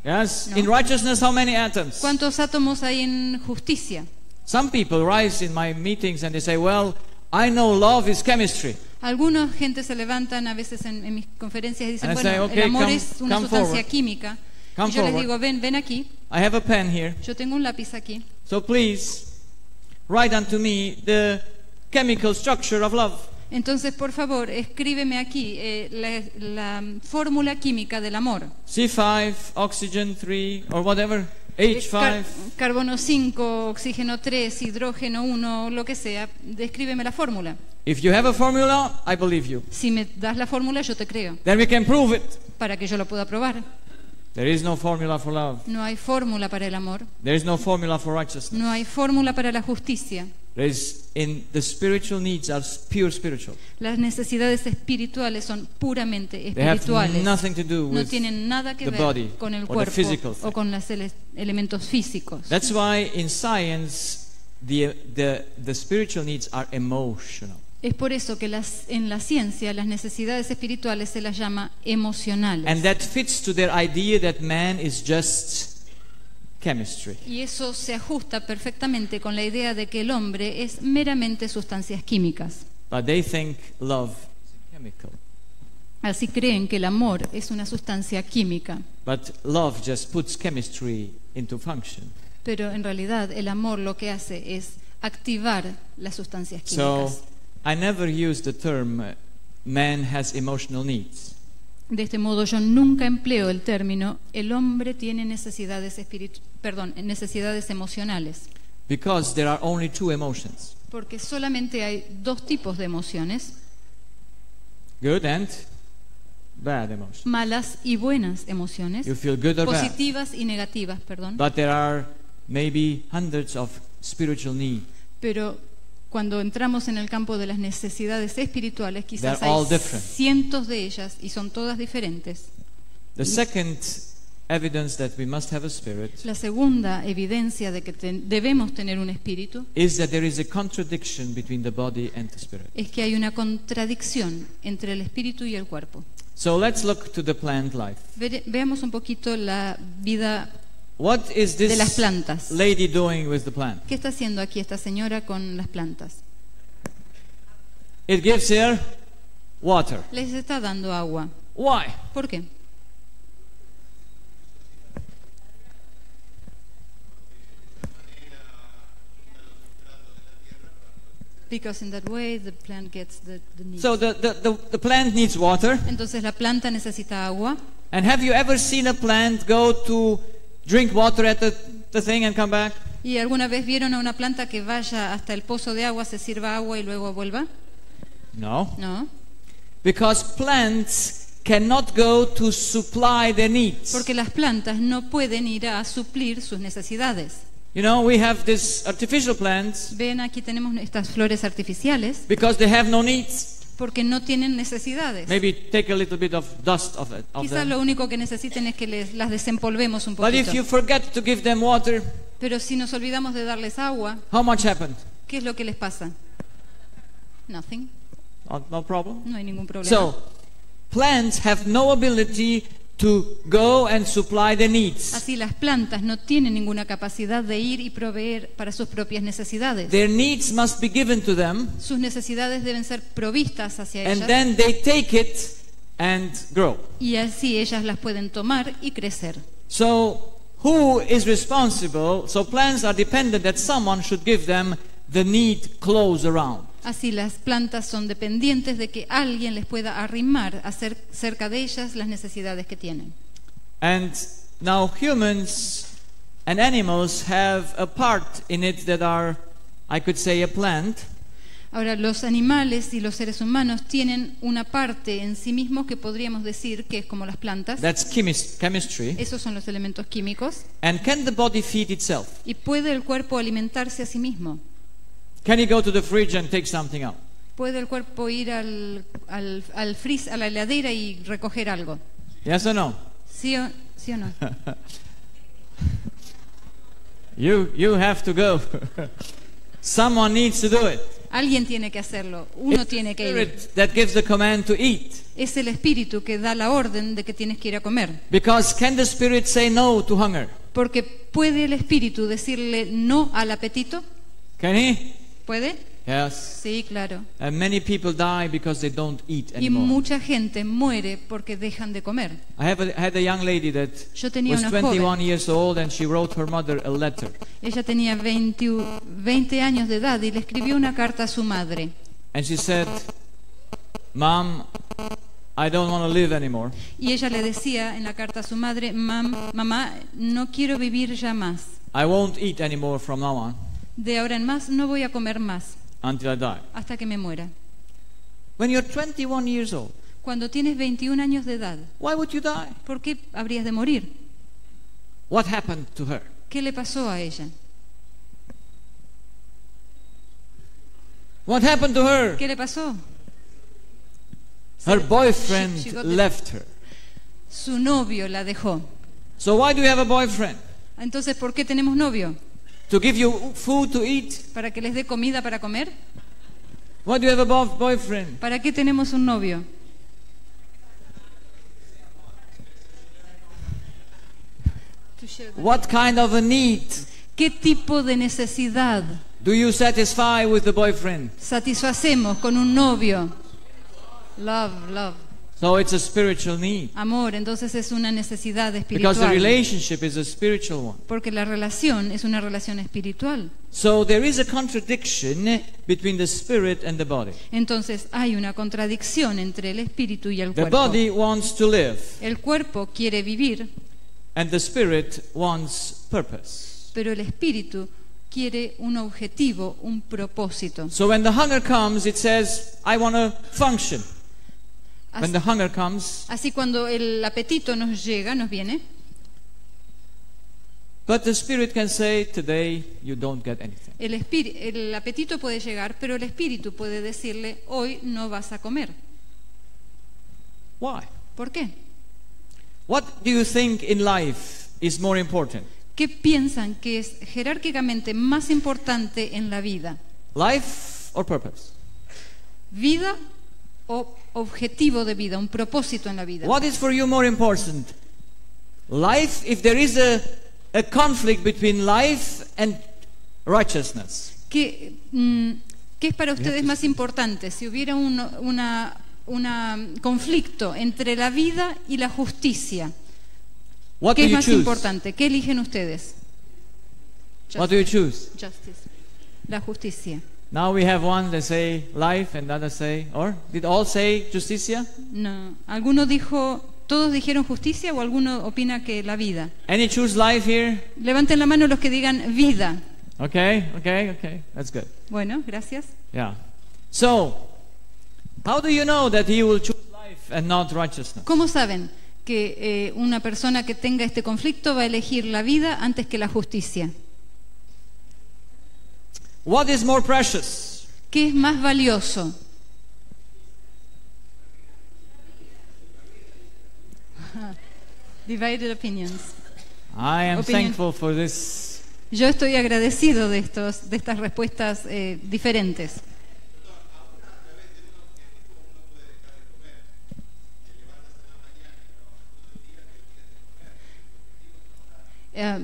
A: Yes.
B: No.
A: In righteousness, how many atoms?
B: ¿Cuántos átomos hay en justicia?
A: Some people rise in my meetings and they say, well, I know love is chemistry.
B: Alguna gente se levantan a veces en mis conferencias y dicen,
A: And I
B: bueno,
A: say, okay,
B: el amor
A: come-
B: es una
A: come
B: sustancia
A: forward.
B: química.
A: Come
B: Y yo les
A: forward.
B: digo, ven aquí,
A: I have a pen here.
B: yo tengo un lápiz aquí.
A: So please, write unto me the chemical structure of love.
B: Entonces, por favor, escríbeme aquí la fórmula química del amor.
A: C5, oxygen 3, or whatever, H5.
B: Carbono 5, oxígeno 3, hidrógeno 1, lo que sea. Descríbeme la fórmula.
A: If you have a formula, I believe you.
B: Si me das la fórmula, yo te creo,
A: Then we can prove it.
B: para que yo lo pueda probar.
A: There is no formula for love.
B: No hay fórmula para el amor,
A: There is no formula for righteousness.
B: no hay fórmula para la justicia.
A: There is in the spiritual needs are pure spiritual.
B: Las necesidades espirituales son puramente
A: They have
B: espirituales.
A: nothing to do
B: No
A: with
B: tienen nada que
A: the
B: ver
A: body
B: con el
A: or the
B: cuerpo
A: physical thing.
B: o con los elementos físicos.
A: That's why in science the spiritual needs are emotional.
B: Es por eso que en la ciencia las necesidades espirituales se las llama emocionales.
A: And that fits to their idea that man is just chemistry.
B: Y eso se ajusta perfectamente con la idea de que el hombre es meramente sustancias químicas.
A: But they think love is chemical.
B: Así creen que el amor es una sustancia química.
A: But love just puts chemistry into function.
B: Pero en realidad el amor lo que hace es activar las sustancias
A: So
B: químicas.
A: I never use the term man has emotional needs.
B: De este modo yo nunca empleo el término el hombre tiene necesidades emocionales,
A: Because there are only two emotions,
B: porque solamente hay dos tipos de emociones,
A: good and bad emotions.
B: malas y buenas emociones,
A: You feel good or bad.
B: positivas y negativas, perdón.
A: But there are maybe hundreds of spiritual needs.
B: Pero cuando entramos en el campo de las necesidades espirituales, quizás
A: They're all
B: hay
A: different.
B: cientos de ellas y son todas diferentes.
A: The second evidence that we must have a spirit
B: La segunda evidencia de que debemos tener un espíritu
A: is that there is a contradiction between the body and the spirit.
B: es que hay una contradicción entre el espíritu y el cuerpo.
A: So let's look to the plant life.
B: Veamos un poquito la vida
A: What is
B: de las
A: this
B: plantas.
A: lady doing with the plant?
B: ¿Qué está haciendo aquí esta señora con las plantas?
A: It gives her water.
B: Les está dando agua.
A: Why?
B: ¿Por qué? Because in that way the plant gets the needs.
A: So the plant needs water.
B: Entonces la planta necesita agua.
A: And have you ever seen a plant go to drink water at the thing and come back?
B: ¿Y alguna vez vieron a una planta que vaya hasta el pozo de agua, se sirva agua y luego vuelva?
A: No.
B: No,
A: Because plants cannot go to supply their needs.
B: porque las plantas no pueden ir a suplir sus necesidades.
A: You know, we have these artificial plants
B: Ven, aquí tenemos estas flores artificiales
A: because they have no needs.
B: porque no tienen necesidades.
A: Maybe take a little bit of dust of
B: Quizás
A: them.
B: lo único que necesiten es que las desempolvemos un
A: But if
B: poquito.
A: you forget to give them water,
B: Pero si nos olvidamos de darles agua,
A: how much happened?
B: ¿qué es lo que les pasa? Nothing.
A: No problem.
B: No hay ningún problema.
A: So, plants have no ability to go and supply their needs.
B: Así las plantas no tienen ninguna capacidad de ir y proveer para sus propias necesidades.
A: Their needs must be given to them,
B: Sus necesidades deben ser provistas hacia
A: and
B: ellas
A: then they take it and grow.
B: y así ellas las pueden tomar y crecer.
A: So, who is responsible? So, plants are dependent that someone should give them the need close around.
B: Así las plantas son dependientes de que alguien les pueda arrimar, hacer cerca de ellas las necesidades que tienen.
A: And now humans and animals have a part in it that are, I could say, a plant.
B: Ahora, los animales y los seres humanos tienen una parte en sí mismos que podríamos decir que es como las plantas.
A: That's chemistry.
B: Esos son los elementos químicos.
A: And can the body feed itself?
B: ¿Y puede el cuerpo alimentarse a sí mismo?
A: Can you go to the fridge and take something out?
B: ¿Puede el cuerpo ir al freeze, a la heladera y recoger algo?
A: Yes or no?
B: ¿Sí o no?
A: You have to go. Someone needs to do it.
B: Alguien tiene que hacerlo. Uno tiene que ir.
A: Spirit that gives the command to eat.
B: Es el espíritu que da la orden de que tienes que ir a comer.
A: Because can the Spirit say no to hunger?
B: Porque ¿puede el espíritu decirle no al apetito?
A: Can he?
B: ¿Puede?
A: Yes.
B: Sí, claro.
A: And many people die because they don't eat
B: Y
A: anymore.
B: mucha gente muere porque dejan de comer.
A: I had a young lady that
B: Yo tenía
A: was
B: una
A: 21
B: joven.
A: years old and she wrote her mother a letter.
B: Ella tenía 20 años de edad y le escribió una carta a su madre.
A: And she said, Mom, I don't want to live anymore.
B: Y ella le decía en la carta a su madre, mamá, no quiero vivir ya más.
A: I won't eat anymore from now on
B: De ahora en más no voy a comer más
A: until I die.
B: hasta que me muera.
A: When you're 21 years old,
B: Cuando tienes 21 años de edad,
A: why would you die?
B: ¿por qué habrías de morir?
A: What happened to her?
B: ¿Qué le pasó a ella?
A: What happened to her?
B: ¿Qué le pasó?
A: Her boyfriend
B: she got
A: left her.
B: Su novio la dejó.
A: So why do you have a boyfriend?
B: Entonces, ¿por qué tenemos novio?
A: To give you food to eat?
B: ¿Para que les dé comida para comer?
A: Why do you have a boyfriend?
B: ¿Para qué tenemos un novio?
A: What kind of a need
B: ¿Qué tipo de necesidad
A: do you satisfy with the boyfriend?
B: satisfacemos con un novio? Love, love.
A: So it's a spiritual need.
B: Amor, entonces es una necesidad
A: Because the
B: espiritual.
A: relationship is a spiritual one.
B: Porque la relación es una relación espiritual.
A: So there is a contradiction between the spirit and the body.
B: Entonces hay una contradicción entre el espíritu y el
A: The
B: cuerpo.
A: body wants to live
B: El cuerpo quiere vivir,
A: and the spirit wants purpose.
B: pero el espíritu quiere un objetivo, un propósito.
A: So when the hunger comes, it says, I want to function. When
B: Así,
A: the hunger comes,
B: así cuando el apetito nos llega, nos viene,
A: but the spirit can say, today you don't get anything.
B: el apetito puede llegar, pero el espíritu puede decirle, hoy no vas a comer.
A: Why?
B: ¿Por qué?
A: What do you think in life is more important?
B: ¿Qué piensan que es jerárquicamente más importante en la vida?
A: Life or purpose?
B: ¿Vida o objetivo de vida, un propósito en la vida?
A: What is for you more important? Life, if there is a conflict between life and righteousness.
B: ¿Qué es para ustedes más importante? Si hubiera un conflicto entre la vida y la justicia,
A: What
B: ¿qué
A: do
B: es
A: you
B: más
A: choose?
B: importante? ¿Qué eligen ustedes?
A: What do you choose?
B: Justice. La justicia.
A: Now we have one that say life and others say, or did all say justicia?
B: No. ¿Alguno dijo, todos dijeron justicia o alguno opina que la vida?
A: Any choose life here?
B: Levanten la mano los que digan vida.
A: Okay, that's good.
B: Bueno, gracias.
A: Yeah. So, how do you know that he will choose life and not righteousness?
B: ¿Cómo saben que una persona que tenga este conflicto va a elegir la vida antes que la justicia?
A: What is more precious?
B: ¿Qué es más valioso? Divided opinions.
A: I am
B: Opinion.
A: thankful for this.
B: Yo estoy agradecido de estas respuestas diferentes.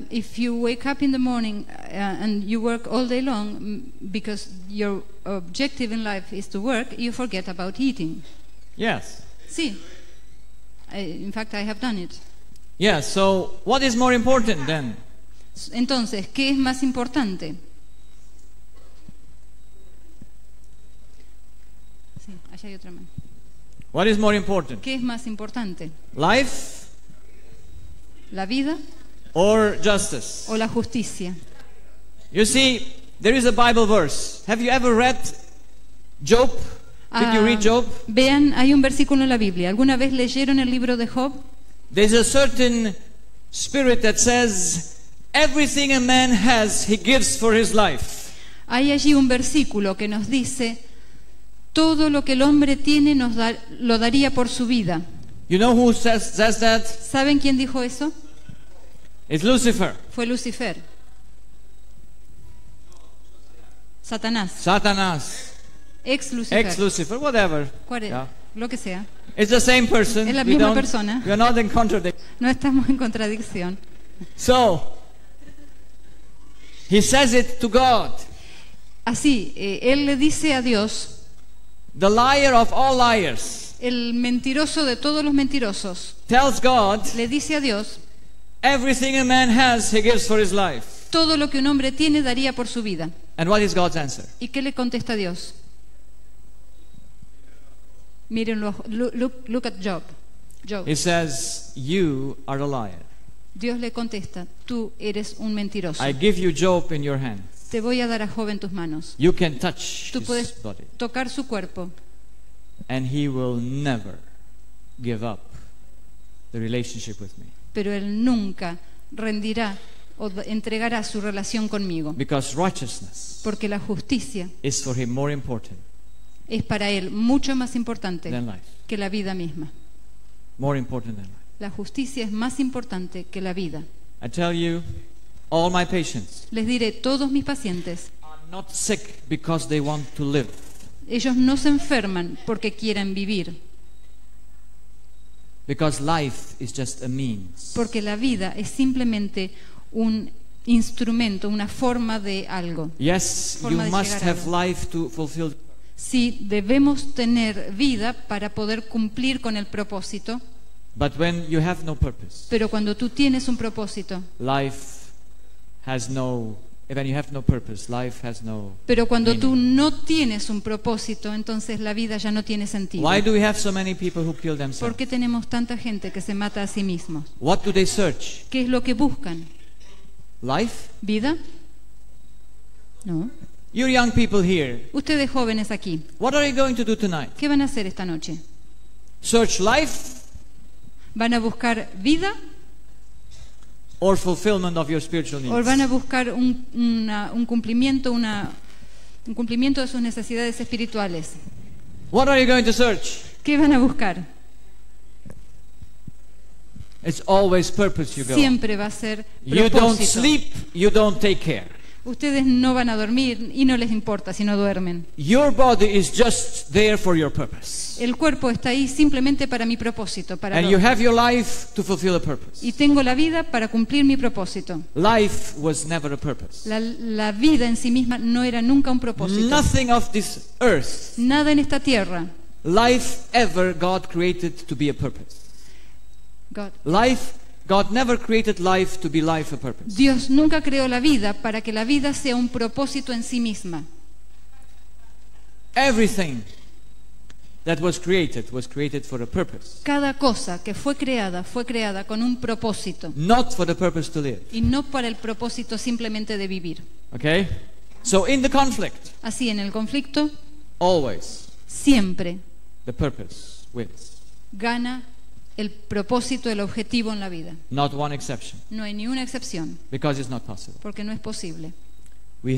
B: If you wake up in the morning and you work all day long because your objective in life is to work, you forget about eating.
A: Yes.
B: Sí. In fact, I have done it.
A: Yes, so what is more important then?
B: Entonces, ¿qué es más importante? Sí, allá hay otra mano.
A: What is more important?
B: ¿Qué es más importante?
A: Life
B: ¿La vida
A: or justice?
B: o la justicia?
A: You see, there is a Bible verse. Have you ever read Job? Did you read Job?
B: Vean, hay un versículo en la Biblia. ¿Alguna vez leyeron el libro de Job?
A: There's a certain spirit that says, everything a man has, he gives for his life.
B: Hay allí un versículo que nos dice, Todo lo que el hombre tiene lo daría por su vida.
A: You know who says that?
B: ¿Saben quién dijo eso?
A: It's Lucifer.
B: Fue Lucifer. Satanás.
A: Satanás.
B: Ex Lucifer.
A: Ex-Lucifer, whatever.
B: Yeah. Lo que sea.
A: It's the same person.
B: Es la misma persona.
A: We are not in contradiction.
B: No estamos en contradicción.
A: So, he says it to God.
B: Así, él le dice a Dios,
A: the liar of all liars,
B: el mentiroso de todos los mentirosos,
A: tells God,
B: le dice a Dios,
A: everything a man has, he gives for his life.
B: Todo lo que un hombre tiene daría por su vida.
A: And what is God's answer?
B: ¿Y qué le contesta Dios? Mírenlo, look at Job.
A: He says, you are a liar.
B: Dios le contesta, tú eres un mentiroso.
A: I give you Job in your hand.
B: Te voy a dar a Job en tus manos.
A: You can touch
B: Tú puedes
A: his body.
B: tocar su cuerpo.
A: And he will never give up the relationship with me.
B: Pero él nunca rendirá o entregará su relación conmigo.
A: Because righteousness
B: Porque la justicia
A: is for him more important
B: es para él mucho más importante
A: than life.
B: que la vida misma.
A: More important than life.
B: La justicia es más importante que la vida.
A: I tell you, all my patients
B: Les diré, todos mis pacientes,
A: are not sick because they want to live.
B: ellos no se enferman porque quieren vivir,
A: Because life is just a means.
B: porque la vida es simplemente un instrumento, una forma de algo.
A: Yes, you
B: Forma de
A: must
B: llegar a
A: have
B: algo.
A: life to fulfill.
B: Sí, debemos tener vida para poder cumplir con el propósito,
A: But when you have no purpose,
B: pero cuando tú tienes un propósito,
A: life has no. When you have no purpose, life has no.
B: pero cuando tú
A: meaning.
B: no tienes un propósito, entonces la vida ya no tiene sentido.
A: Why do we have so many people who kill
B: ¿Por
A: themselves?
B: qué tenemos tanta gente que se mata a sí mismos?
A: What do they search?
B: ¿Qué es lo que buscan?
A: Life?
B: ¿Vida? No.
A: You young people here,
B: Ustedes jóvenes aquí,
A: what are you going to do tonight?
B: ¿qué van a hacer esta noche?
A: Search life
B: ¿Van a buscar vida
A: or fulfillment of your spiritual
B: o van a
A: needs?
B: buscar un cumplimiento, un cumplimiento de sus necesidades espirituales?
A: What are you going to search?
B: ¿Qué van a buscar?
A: It's always purpose you go.
B: Siempre va a ser
A: You don't
B: propósito.
A: sleep, you don't take care.
B: Ustedes no van a dormir y no les importa si no duermen.
A: Your body is just there for your purpose.
B: El cuerpo está ahí simplemente para mi propósito,
A: And you have your life to fulfill a purpose.
B: y tengo la vida para cumplir mi propósito.
A: Life was never a purpose.
B: La vida en sí misma no era nunca un propósito.
A: Nothing of this earth,
B: Nada en esta tierra.
A: life ever God created to be a purpose. God never created life to be life a purpose.
B: Dios nunca creó la vida para que la vida sea un propósito en sí misma.
A: Everything that was created for a purpose,
B: Cada cosa que fue creada con un propósito
A: not for the purpose to live.
B: y no para el propósito simplemente de vivir.
A: Okay? So in the conflict,
B: Así, en el conflicto,
A: always
B: siempre
A: the purpose wins.
B: gana el propósito, el objetivo en la vida.
A: Not one exception,
B: No hay ni una excepción,
A: because it's not possible.
B: porque no es posible.
A: We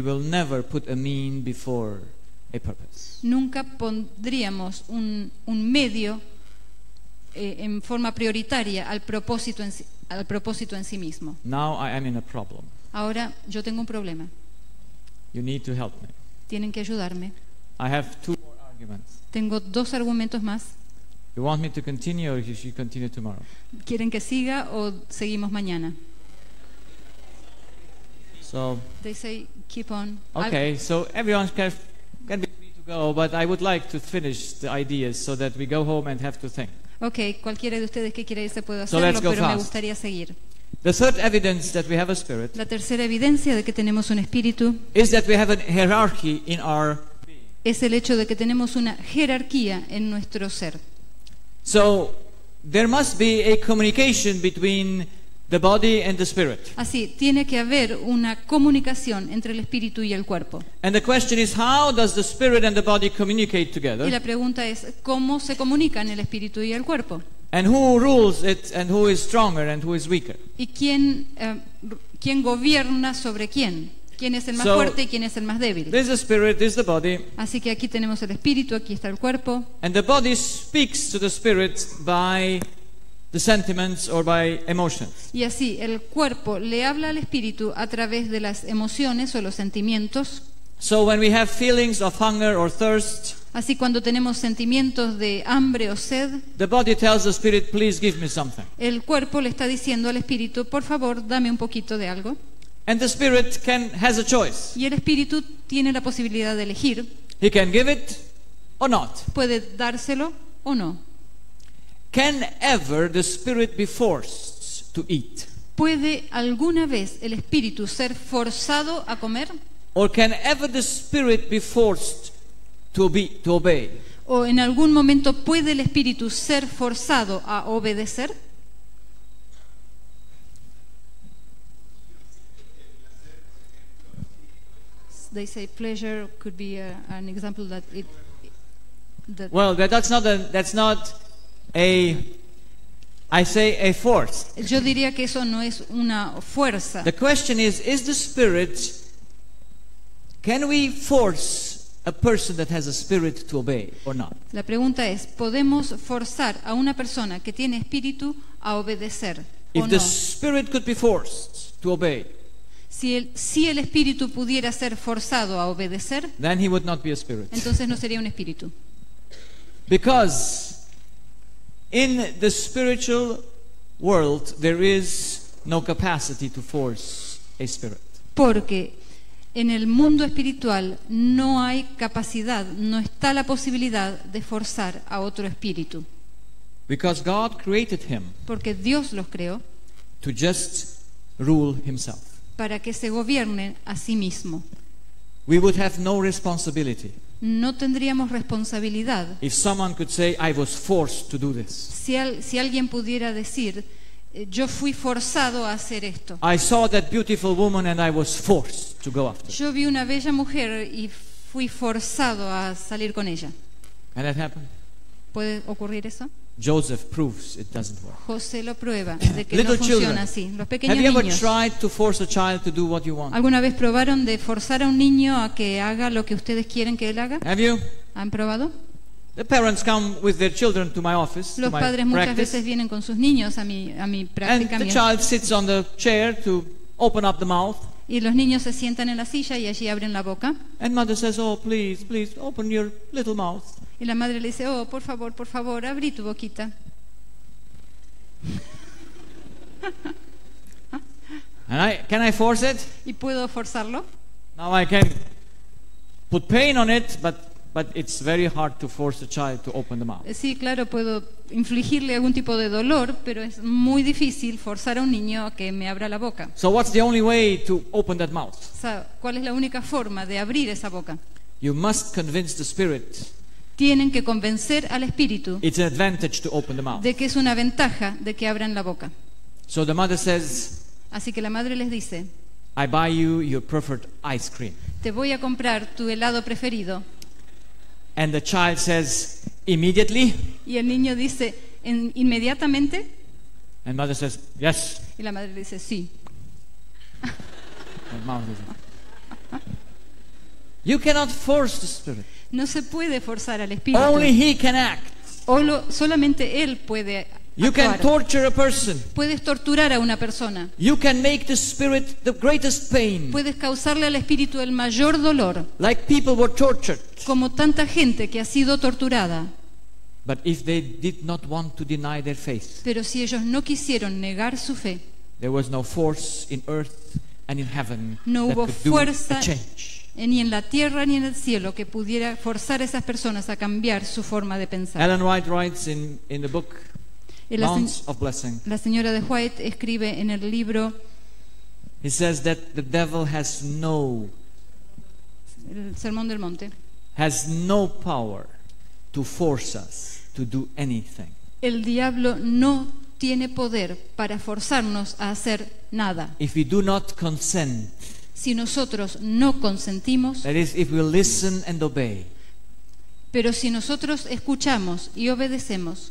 A: will never put a mean before a purpose.
B: Nunca pondríamos un medio en forma prioritaria al propósito en sí mismo.
A: Now I am in a problem.
B: Ahora yo tengo un problema.
A: You need to help me.
B: Tienen que ayudarme.
A: I have two more arguments.
B: Tengo 2 argumentos más.
A: You want me to continue or you should continue tomorrow?
B: ¿Quieren que siga o seguimos mañana?
A: So,
B: They say keep on.
A: okay, so everyone can be free to go, but I would like to finish the ideas so that we go home and have to think.
B: Ok, cualquiera de ustedes que quiera irse puede
A: So
B: hacerlo,
A: let's go
B: pero me
A: fast.
B: gustaría seguir.
A: The third evidence that we have a spirit
B: La tercera evidencia de que tenemos un espíritu
A: is that we have a hierarchy in our.
B: es el hecho de que tenemos una jerarquía en nuestro ser.
A: So there must be a communication between the body and the spirit.
B: Así, tiene que haber una comunicación entre el espíritu y el cuerpo.
A: And the question is, how does the spirit and the body communicate
B: Y
A: together?
B: la pregunta es, ¿cómo se comunican el espíritu y el cuerpo?
A: And who rules it and who is stronger and who is weaker?
B: ¿Y quién gobierna sobre quién? quién es el más
A: So-
B: fuerte y quién es el más débil.
A: There's the spirit, there's the body,
B: Así que aquí tenemos el espíritu, aquí está el cuerpo,
A: and the body speaks to the spirit by the sentiments or by emotions.
B: y así el cuerpo le habla al espíritu a través de las emociones o los sentimientos.
A: So when we have feelings of hunger or thirst,
B: Así cuando tenemos sentimientos de hambre o sed,
A: the body tells the spirit, please give me something.
B: el cuerpo le está diciendo al espíritu, por favor, dame un poquito de algo.
A: And the spirit has a choice.
B: Y el espíritu tiene la posibilidad de elegir,
A: He can give it or not.
B: puede dárselo o no.
A: Can ever the spirit be forced to eat?
B: ¿Puede alguna vez el espíritu ser forzado a comer?
A: Or can ever the spirit be forced to obey?
B: ¿O en algún momento puede el espíritu ser forzado a obedecer? They say pleasure could be an example that that
A: Well, that's not I say a force.
B: yo diría que eso no es una fuerza.
A: The question is the spirit, can we force a person that has a spirit to obey or not?
B: La pregunta es, ¿podemos forzar a una persona que tiene espíritu a obedecer o
A: If the
B: no?
A: spirit could be forced to obey,
B: Si el espíritu pudiera ser forzado a obedecer,
A: then he would not be a spirit.
B: entonces no sería un espíritu.
A: Because in the spiritual world there is no capacity to force a spirit.
B: Porque en el mundo espiritual no hay capacidad, no está la posibilidad de forzar a otro espíritu.
A: Because God created him
B: Porque Dios los creó
A: to just rule himself.
B: para que se gobiernen a sí mismo.
A: We would have no responsibility
B: No tendríamos responsabilidad
A: if someone could say, I was forced to do this.
B: si alguien pudiera decir, yo fui forzado a hacer esto.
A: I saw that beautiful woman and I was forced to go after her.
B: Yo vi una bella mujer y fui forzado a salir con ella.
A: Can that happen?
B: ¿Puede ocurrir eso?
A: Joseph proves it doesn't work.
B: José lo prueba de que no
A: Little children,
B: funciona así. Los pequeños
A: have you ever
B: niños.
A: tried to force a child to do what you want?
B: ¿Alguna vez probaron de forzar a un niño a que haga lo que ustedes quieren que él haga?
A: Have you?
B: ¿Han probado?
A: The parents come with their children to my office, to
B: Los
A: my
B: padres muchas
A: practice,
B: veces vienen con sus niños a mi
A: and
B: práctica.
A: the child sits on the chair to open up the mouth,
B: Y los niños se sientan en la silla y allí abren la boca.
A: and mother says, oh, please, please, open your little mouth.
B: Y la madre le dice, oh, por favor, abrí tu boquita.
A: And can I force it?
B: ¿Y puedo forzarlo?
A: Now I can put pain on it, but it's very hard to force a child to open the mouth.
B: Sí, claro, puedo infligirle algún tipo de dolor, pero es muy difícil forzar a un niño a que me abra la boca.
A: So what's the only way to open that mouth?
B: O sea, ¿cuál es la única forma de abrir esa boca?
A: You must convince the spirit
B: Tienen que convencer al espíritu
A: it's an advantage to open the mouth.
B: de que es una ventaja de que abran la boca.
A: So the mother says,
B: Así que la madre les dice,
A: I buy you your preferred ice cream.
B: te voy a comprar tu helado preferido.
A: And the child says, immediately?
B: Y el niño dice, ¿inmediatamente?
A: And mother says, yes.
B: Y la madre le dice, sí.
A: And mouth is- You cannot force the spirit.
B: No se puede forzar al espíritu.
A: Only he can act.
B: Solamente él puede
A: You can
B: actuar.
A: torture a person.
B: Puedes torturar a una persona.
A: You can make the spirit the greatest pain.
B: Puedes causarle al espíritu el mayor dolor,
A: Like people were tortured.
B: como tanta gente que ha sido torturada.
A: But if they did not want to deny their faith,
B: Pero si ellos no quisieron negar su fe,
A: there was no force in earth and in heaven
B: No
A: that
B: hubo
A: could do
B: fuerza
A: a change.
B: ni en la tierra ni en el cielo, que pudiera forzar a esas personas a cambiar su forma de pensar.
A: Ellen White writes in the book
B: Y la,
A: Mounts of Blessing.
B: la señora de White escribe en el libro
A: He says that the devil has no
B: El Sermón del Monte,
A: power to force us to do anything.
B: el diablo no tiene poder para forzarnos a hacer nada.
A: If we do not consent,
B: Si nosotros no consentimos,
A: that is, if we listen and obey,
B: pero si nosotros escuchamos y obedecemos,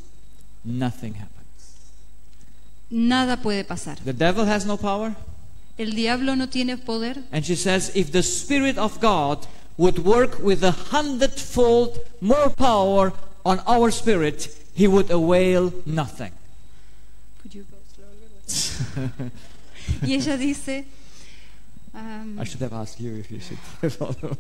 A: nothing happens.
B: nada puede pasar.
A: The devil has no power.
B: El diablo no tiene poder.
A: And she says, if the Spirit of God would work with 100-fold more power on our spirit, he would avail nothing.
B: Could you go slower? Y ella dice,
A: I should have asked you if you should follow.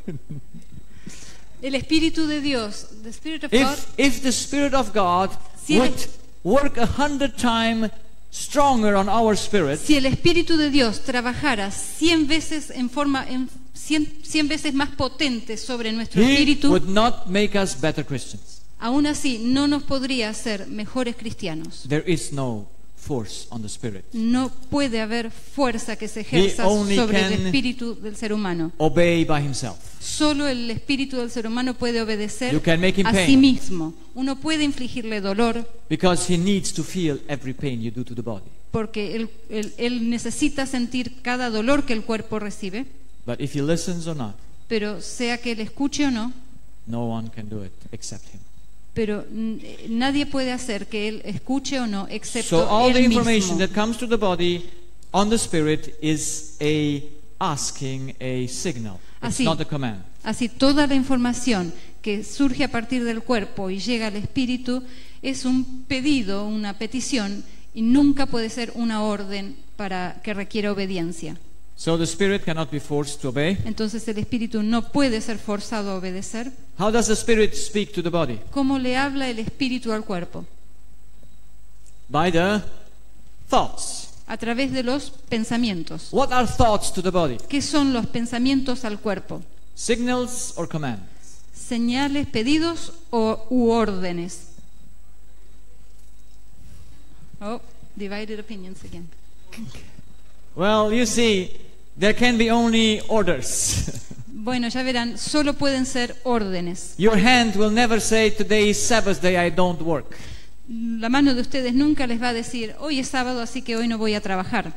B: el Espíritu de Dios, the Spirit of God,
A: If the Spirit of God
B: Si el-
A: would work 100 times stronger on our spirit,
B: si el Espíritu de Dios trabajara 100 veces 100 veces más potente sobre nuestro
A: he
B: espíritu,
A: would not make us better Christians.
B: aún así no nos podría hacer mejores cristianos.
A: There is no force on the Spirit.
B: No puede haber fuerza que se ejerza
A: only
B: sobre el
A: can
B: espíritu del ser humano.
A: Obey by himself.
B: Solo el espíritu del ser humano puede obedecer
A: You can make him
B: a
A: pain.
B: sí mismo. Uno puede infligirle dolor
A: Because he needs to feel every pain you do to the body.
B: porque él necesita sentir cada dolor que el cuerpo recibe,
A: But if he listens or not,
B: pero sea que él escuche o no,
A: no one can do it except him.
B: pero nadie puede hacer que él escuche o no excepto
A: So all the
B: él
A: information
B: mismo.
A: that comes to the body on the Spirit is a asking, a signal. It's
B: Así.
A: not a command.
B: Así toda la información que surge a partir del cuerpo y llega al espíritu es un pedido, una petición, y nunca puede ser una orden para que requiera obediencia.
A: So the Spirit cannot be forced to obey.
B: Entonces el espíritu no puede ser forzado a obedecer.
A: How does the Spirit speak to the body?
B: ¿Cómo le habla el espíritu al cuerpo?
A: By the thoughts.
B: A través de los pensamientos.
A: What are thoughts to the body?
B: ¿Qué son los pensamientos al cuerpo?
A: Signals or commands?
B: ¿Señales, pedidos u órdenes? Oh, divided opinions again.
A: Well, you see, there can be only orders.
B: Bueno, ya verán, solo pueden ser órdenes.
A: Your hand will never say, today is Sabbath day, I don't work.
B: La mano de ustedes nunca les va a decir, hoy es sábado, así que hoy no voy a trabajar.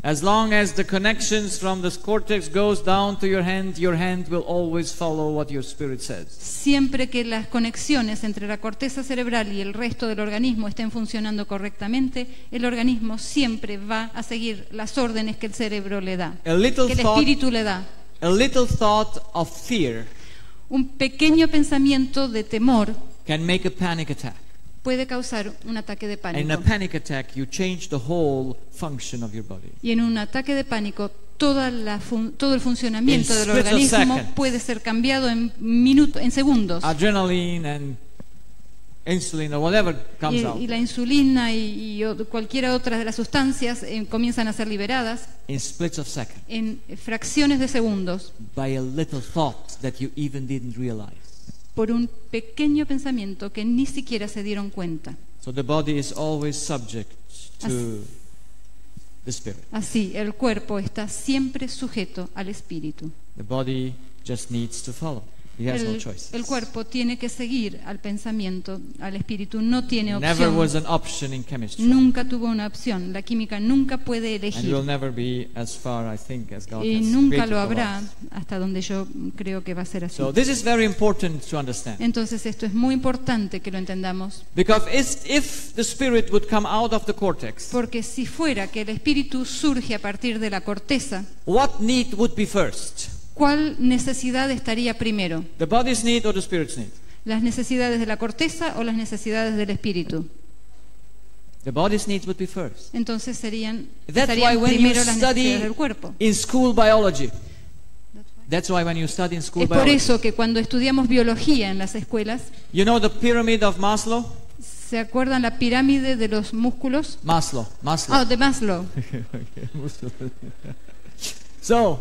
A: As long as the connections from the cortex goes down to your hand will always follow what your spirit says.
B: Siempre que las conexiones entre la corteza cerebral y el resto del organismo estén funcionando correctamente, el organismo siempre va a seguir las órdenes que el cerebro le da,
A: A little
B: que el
A: thought,
B: espíritu le da.
A: a little thought of fear
B: Un pequeño pensamiento de temor
A: can make a panic attack.
B: puede causar un ataque de
A: And in a
B: pánico.
A: panic attack, you change the whole function of your body.
B: Y en un ataque de pánico, todo el funcionamiento
A: In
B: del
A: splits of
B: organismo
A: seconds.
B: puede ser cambiado en segundos.
A: Adrenaline and insulin or whatever comes out
B: Y la insulina y cualquier otra de las sustancias comienzan a ser liberadas
A: in splits of seconds
B: en fracciones de segundos
A: by a little thought that you even didn't realize.
B: por un pequeño pensamiento que ni siquiera se dieron cuenta.
A: So the body is always subject to the spirit.
B: Así, el cuerpo está siempre sujeto al espíritu.
A: The body just needs to follow. He has no choice.
B: El cuerpo tiene que seguir al pensamiento, al espíritu, no tiene
A: Never was
B: opción.
A: an option in chemistry.
B: Nunca tuvo una opción. La química nunca puede
A: And will
B: elegir.
A: never be as far, I think, as God
B: Y
A: has
B: nunca
A: created
B: lo
A: for
B: habrá
A: us.
B: hasta donde yo creo que va a ser así.
A: So this is very important to understand.
B: Entonces esto es muy importante que lo entendamos,
A: Because if the spirit would come out of the cortex,
B: porque si fuera que el espíritu surge a partir de la corteza,
A: what need would be first?
B: ¿cuál necesidad estaría primero?
A: The body's need or the spirit's need?
B: ¿Las necesidades de la corteza o las necesidades del espíritu?
A: The body's needs would be first.
B: Entonces
A: That's why
B: estarían
A: when you
B: primero las
A: study
B: necesidades del cuerpo.
A: in school biology, that's why when you study in school
B: Es por
A: biology,
B: eso que cuando estudiamos biología en las escuelas,
A: you know the pyramid of Maslow?
B: ¿se acuerdan la pirámide de los músculos?
A: Maslow.
B: Ah, de Maslow.
A: So,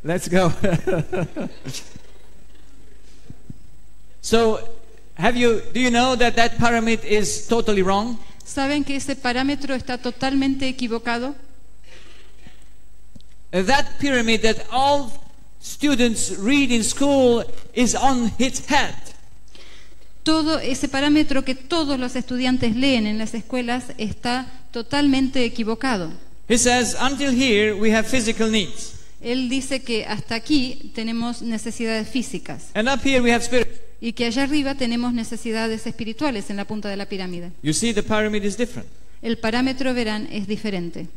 A: let's go. So, do you know that pyramid is totally wrong?
B: ¿Saben que ese parámetro está totalmente equivocado?
A: That pyramid that all students read in school is on its head.
B: Todo ese parámetro que todos los estudiantes leen en las escuelas está totalmente equivocado.
A: He says, until here we have physical needs.
B: Él dice que hasta aquí tenemos necesidades físicas
A: And up here we have spirit.
B: y que allá arriba tenemos necesidades espirituales en la punta de la pirámide.
A: You see, the pyramid is different.
B: El parámetro, verán, es diferente.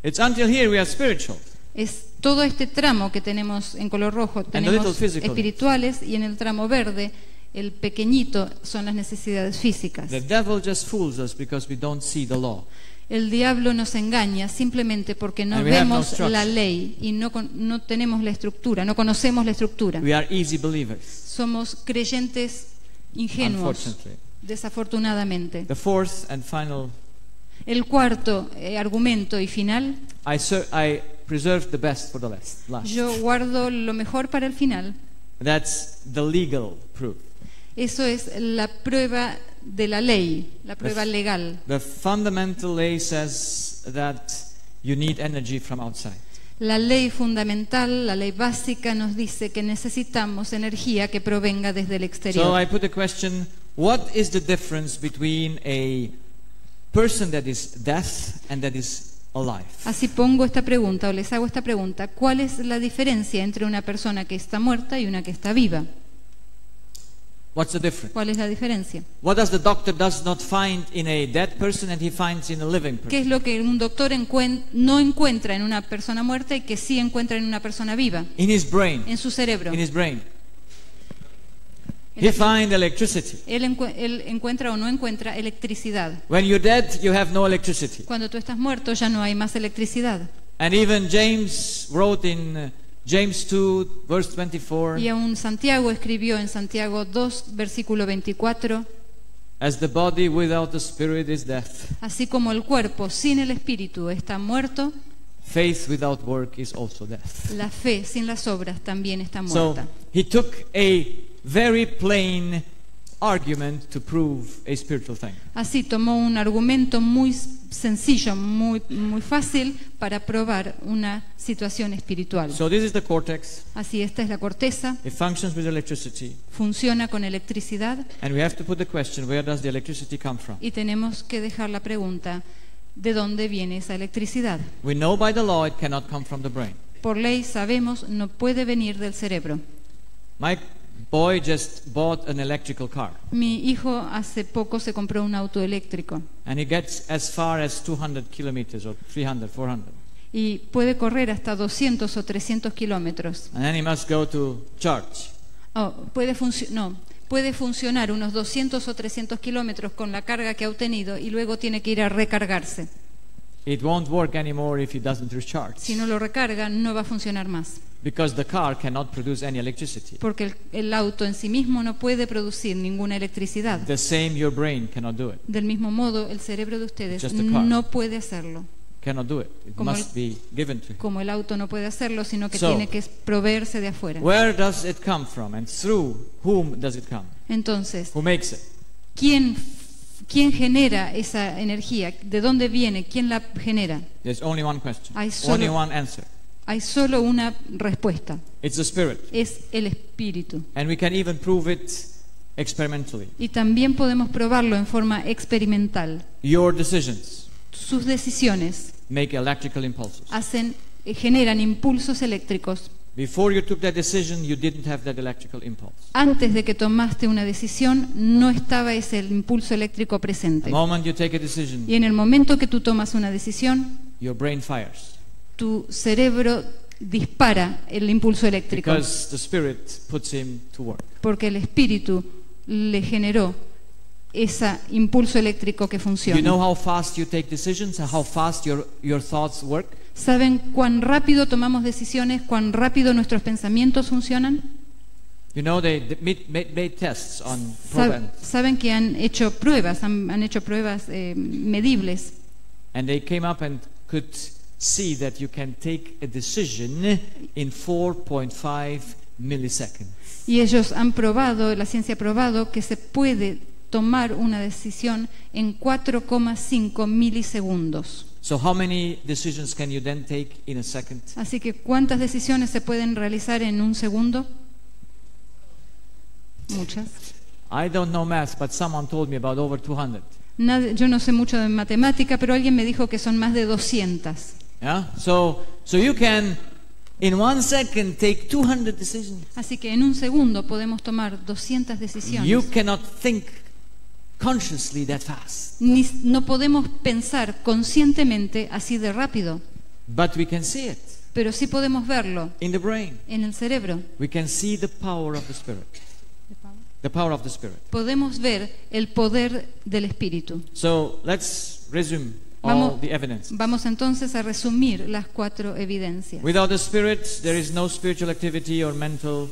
A: It's until here we are spiritual.
B: Es todo este tramo que tenemos en color rojo,
A: little
B: tenemos
A: physical
B: espirituales, y en el tramo verde, el pequeñito, son las necesidades físicas.
A: The devil just fools us because we don't see the law.
B: El diablo nos engaña simplemente porque no
A: And we have no
B: vemos
A: structure.
B: la ley y no tenemos la estructura, no conocemos la estructura.
A: We are easy believers,
B: Somos creyentes ingenuos,
A: unfortunately.
B: desafortunadamente.
A: The fourth and final,
B: El cuarto argumento y final,
A: I preserved the best for the last.
B: yo guardo lo mejor para el final.
A: That's the legal proof.
B: Eso es la prueba de la ley, la prueba legal.
A: The fundamental lay says that you need energy from outside.
B: La ley fundamental, la ley básica nos dice que necesitamos energía que provenga desde el
A: So
B: exterior.
A: I put the question, what is the difference between a person that is death and that is alive?
B: Así pongo esta pregunta, o les hago esta pregunta: ¿cuál es la diferencia entre una persona que está muerta y una que está viva?
A: What's the difference?
B: ¿Cuál es la diferencia?
A: What does the doctor does not find in a dead person and he finds in a living
B: ¿Qué
A: person?
B: es lo que un doctor no encuentra en una persona muerta y que sí encuentra en una persona viva?
A: In his brain.
B: En su cerebro.
A: In his brain. He finds electricity.
B: Él encuentra o no encuentra electricidad.
A: When you're dead, you have no electricity.
B: Cuando tú estás muerto ya no hay más electricidad.
A: And even James wrote in James 2, verse 24,
B: Y aún Santiago escribió en Santiago 2, versículo 24,
A: as the body without the spirit is death,
B: así como el cuerpo sin el espíritu está muerto,
A: faith without work is also death.
B: la fe sin las obras también está
A: So
B: muerta.
A: he took a very plain argument to prove a spiritual thing.
B: Así tomó un argumento muy sencillo, muy fácil para probar una situación espiritual.
A: So this is the cortex.
B: Así, esta es la corteza,
A: It functions with electricity.
B: funciona con electricidad,
A: And we have to put the question, where does the electricity come from?
B: y tenemos que dejar la pregunta: ¿de dónde viene esa electricidad?
A: We know by the law it cannot come from the brain.
B: Por ley sabemos, no puede venir del cerebro.
A: My boy just bought an electrical car.
B: Mi hijo hace poco se compró un auto eléctrico
A: And he gets as far as 200 kilometers or 300, 400.
B: y puede correr hasta 200 o 300 kilómetros.
A: And then he must go to church.
B: Puede funcionar unos 200 o 300 kilómetros con la carga que ha obtenido y luego tiene que ir a recargarse.
A: It won't work anymore if he doesn't recharge.
B: Si no lo recarga, no va a funcionar más,
A: Because the car cannot produce any electricity.
B: porque el auto en sí mismo no puede producir ninguna electricidad.
A: The same, your brain cannot do it.
B: Del mismo modo, el cerebro de ustedes
A: Just a car.
B: no puede hacerlo.
A: Cannot do it. It
B: Como
A: must be given to him.
B: Como el auto no puede hacerlo, sino que
A: So,
B: tiene que proveerse de afuera.
A: Where does it come from? And through whom does it come?
B: Entonces,
A: Who makes it?
B: ¿quién genera esa energía? ¿De dónde viene? ¿Quién la genera?
A: There's only one question.
B: Hay solo-
A: Only one answer.
B: Hay solo una respuesta:
A: It's the spirit.
B: es el espíritu.
A: And we can even prove it experimentally.
B: Y también podemos probarlo en forma experimental.
A: Your decisions
B: Sus decisiones
A: make electrical impulses.
B: generan impulsos eléctricos.
A: Before you took that decision, you didn't have that electrical impulse.
B: Antes de que tomaste una decisión, no estaba ese impulso eléctrico
A: The
B: presente.
A: moment you take a decision,
B: Y en el momento que tú tomas una decisión,
A: your brain fires.
B: tu cerebro dispara el impulso eléctrico,
A: Because the spirit puts him to work.
B: porque el espíritu le generó ese impulso eléctrico que
A: You
B: funciona.
A: know how fast you take decisions and how fast your thoughts work?
B: ¿Saben cuán rápido tomamos decisiones, cuán rápido nuestros pensamientos funcionan?
A: You know, they made tests on programs,
B: Saben que han hecho pruebas, han hecho pruebas medibles,
A: and they came up and could see that you can take a decision in 4.5 milliseconds.
B: y ellos han probado, la ciencia ha probado que se puede tomar una decisión en 4,5 milisegundos.
A: So how many decisions can you then take in a second?
B: Así que, ¿cuántas decisiones se pueden realizar en un segundo? Muchas.
A: I don't know math, but someone told me about over 200.
B: Yo no sé mucho de matemática, pero alguien me dijo que son más de 200.
A: Yeah? So you can, in 1 second, take 200 decisions.
B: Así que en un segundo podemos tomar 200
A: You
B: decisiones.
A: cannot think consciously that fast.
B: No podemos pensar conscientemente así de rápido.
A: But we can see it
B: pero sí podemos verlo
A: in the brain.
B: en el cerebro.
A: We can see the power of the Spirit. The power of the Spirit.
B: Podemos ver el poder del Espíritu.
A: So let's resume all the evidence.
B: Vamos entonces a resumir las 4 evidencias.
A: Without the Spirit, there is no spiritual activity or mental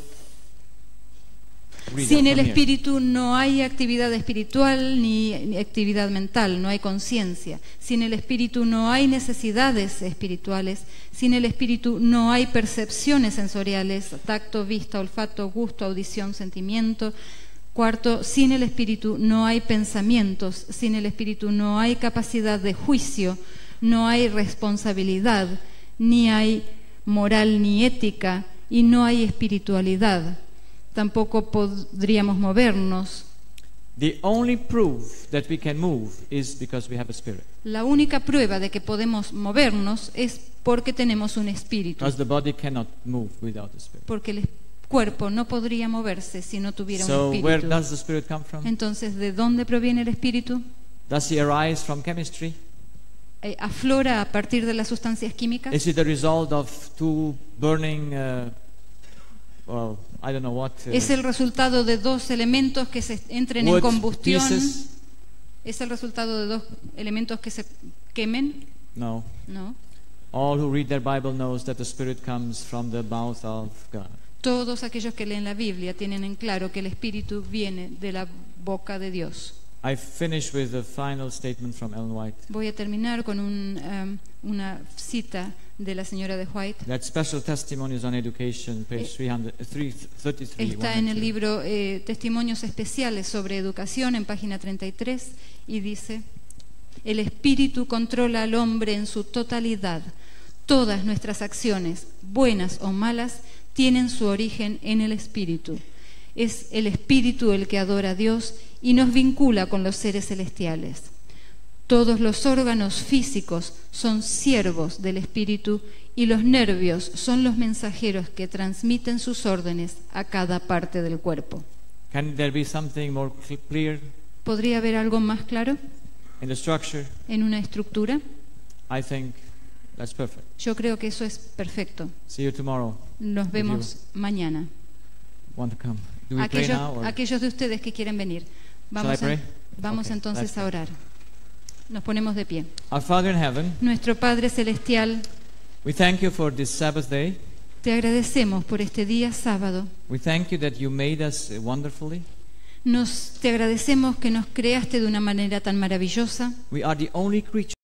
A: reason
B: Sin el
A: from here.
B: Espíritu no hay actividad espiritual ni actividad mental, no hay conciencia. Sin el Espíritu no hay necesidades espirituales. Sin el Espíritu no hay percepciones sensoriales, tacto, vista, olfato, gusto, audición, sentimiento. Cuarto, sin el Espíritu no hay pensamientos. Sin el Espíritu no hay capacidad de juicio, no hay responsabilidad, ni hay moral ni ética, y no hay espiritualidad. Tampoco podríamos movernos.
A: The only proof that we can move is because we have a Spirit.
B: La única prueba de que podemos movernos es porque tenemos un espíritu.
A: Because the body cannot move without the Spirit.
B: Porque el cuerpo no podría moverse si no tuviera un
A: So where
B: espíritu.
A: does the Spirit come from?
B: Entonces, ¿de dónde proviene el espíritu?
A: Does he arise from chemistry?
B: ¿Aflora a partir de las sustancias químicas?
A: Is it the result of two burning, well, I don't know what,
B: ¿Es el resultado de 2 elementos que se entren en
A: wood
B: combustión?
A: pieces?
B: ¿Es el resultado de 2 elementos que se quemen?
A: No.
B: No.
A: All who read their Bible knows that the Spirit comes from the mouth of God.
B: Todos aquellos que leen la Biblia tienen en claro que el espíritu viene de la boca de Dios.
A: I finish with the final statement from Ellen White.
B: Voy a terminar con una cita de la señora de White.
A: That special testimonies on education, page 333.
B: Está en el libro Testimonios Especiales sobre Educación, en página 33, y dice: el espíritu controla al hombre en su totalidad. Todas nuestras acciones, buenas o malas, tienen su origen en el espíritu. Es el espíritu el que adora a Dios y nos vincula con los seres celestiales. Todos los órganos físicos son siervos del espíritu y los nervios son los mensajeros que transmiten sus órdenes a cada parte del cuerpo.
A: Can there be something more clear
B: ¿Podría haber algo más claro
A: in the structure?
B: en una estructura?
A: I think that's perfect.
B: Yo creo que eso es perfecto.
A: See you tomorrow.
B: Nos vemos mañana.
A: Want to come? Do we pray now? Or?
B: Aquellos de ustedes que quieren venir, vamos
A: pray?
B: Okay, entonces a orar. Nos ponemos de pie.
A: Our Father in heaven,
B: Nuestro Padre Celestial,
A: we thank you for this Sabbath day.
B: te agradecemos por este día sábado.
A: We thank you that you made us wonderfully.
B: Te agradecemos que nos creaste de una manera tan maravillosa.
A: We are the only creature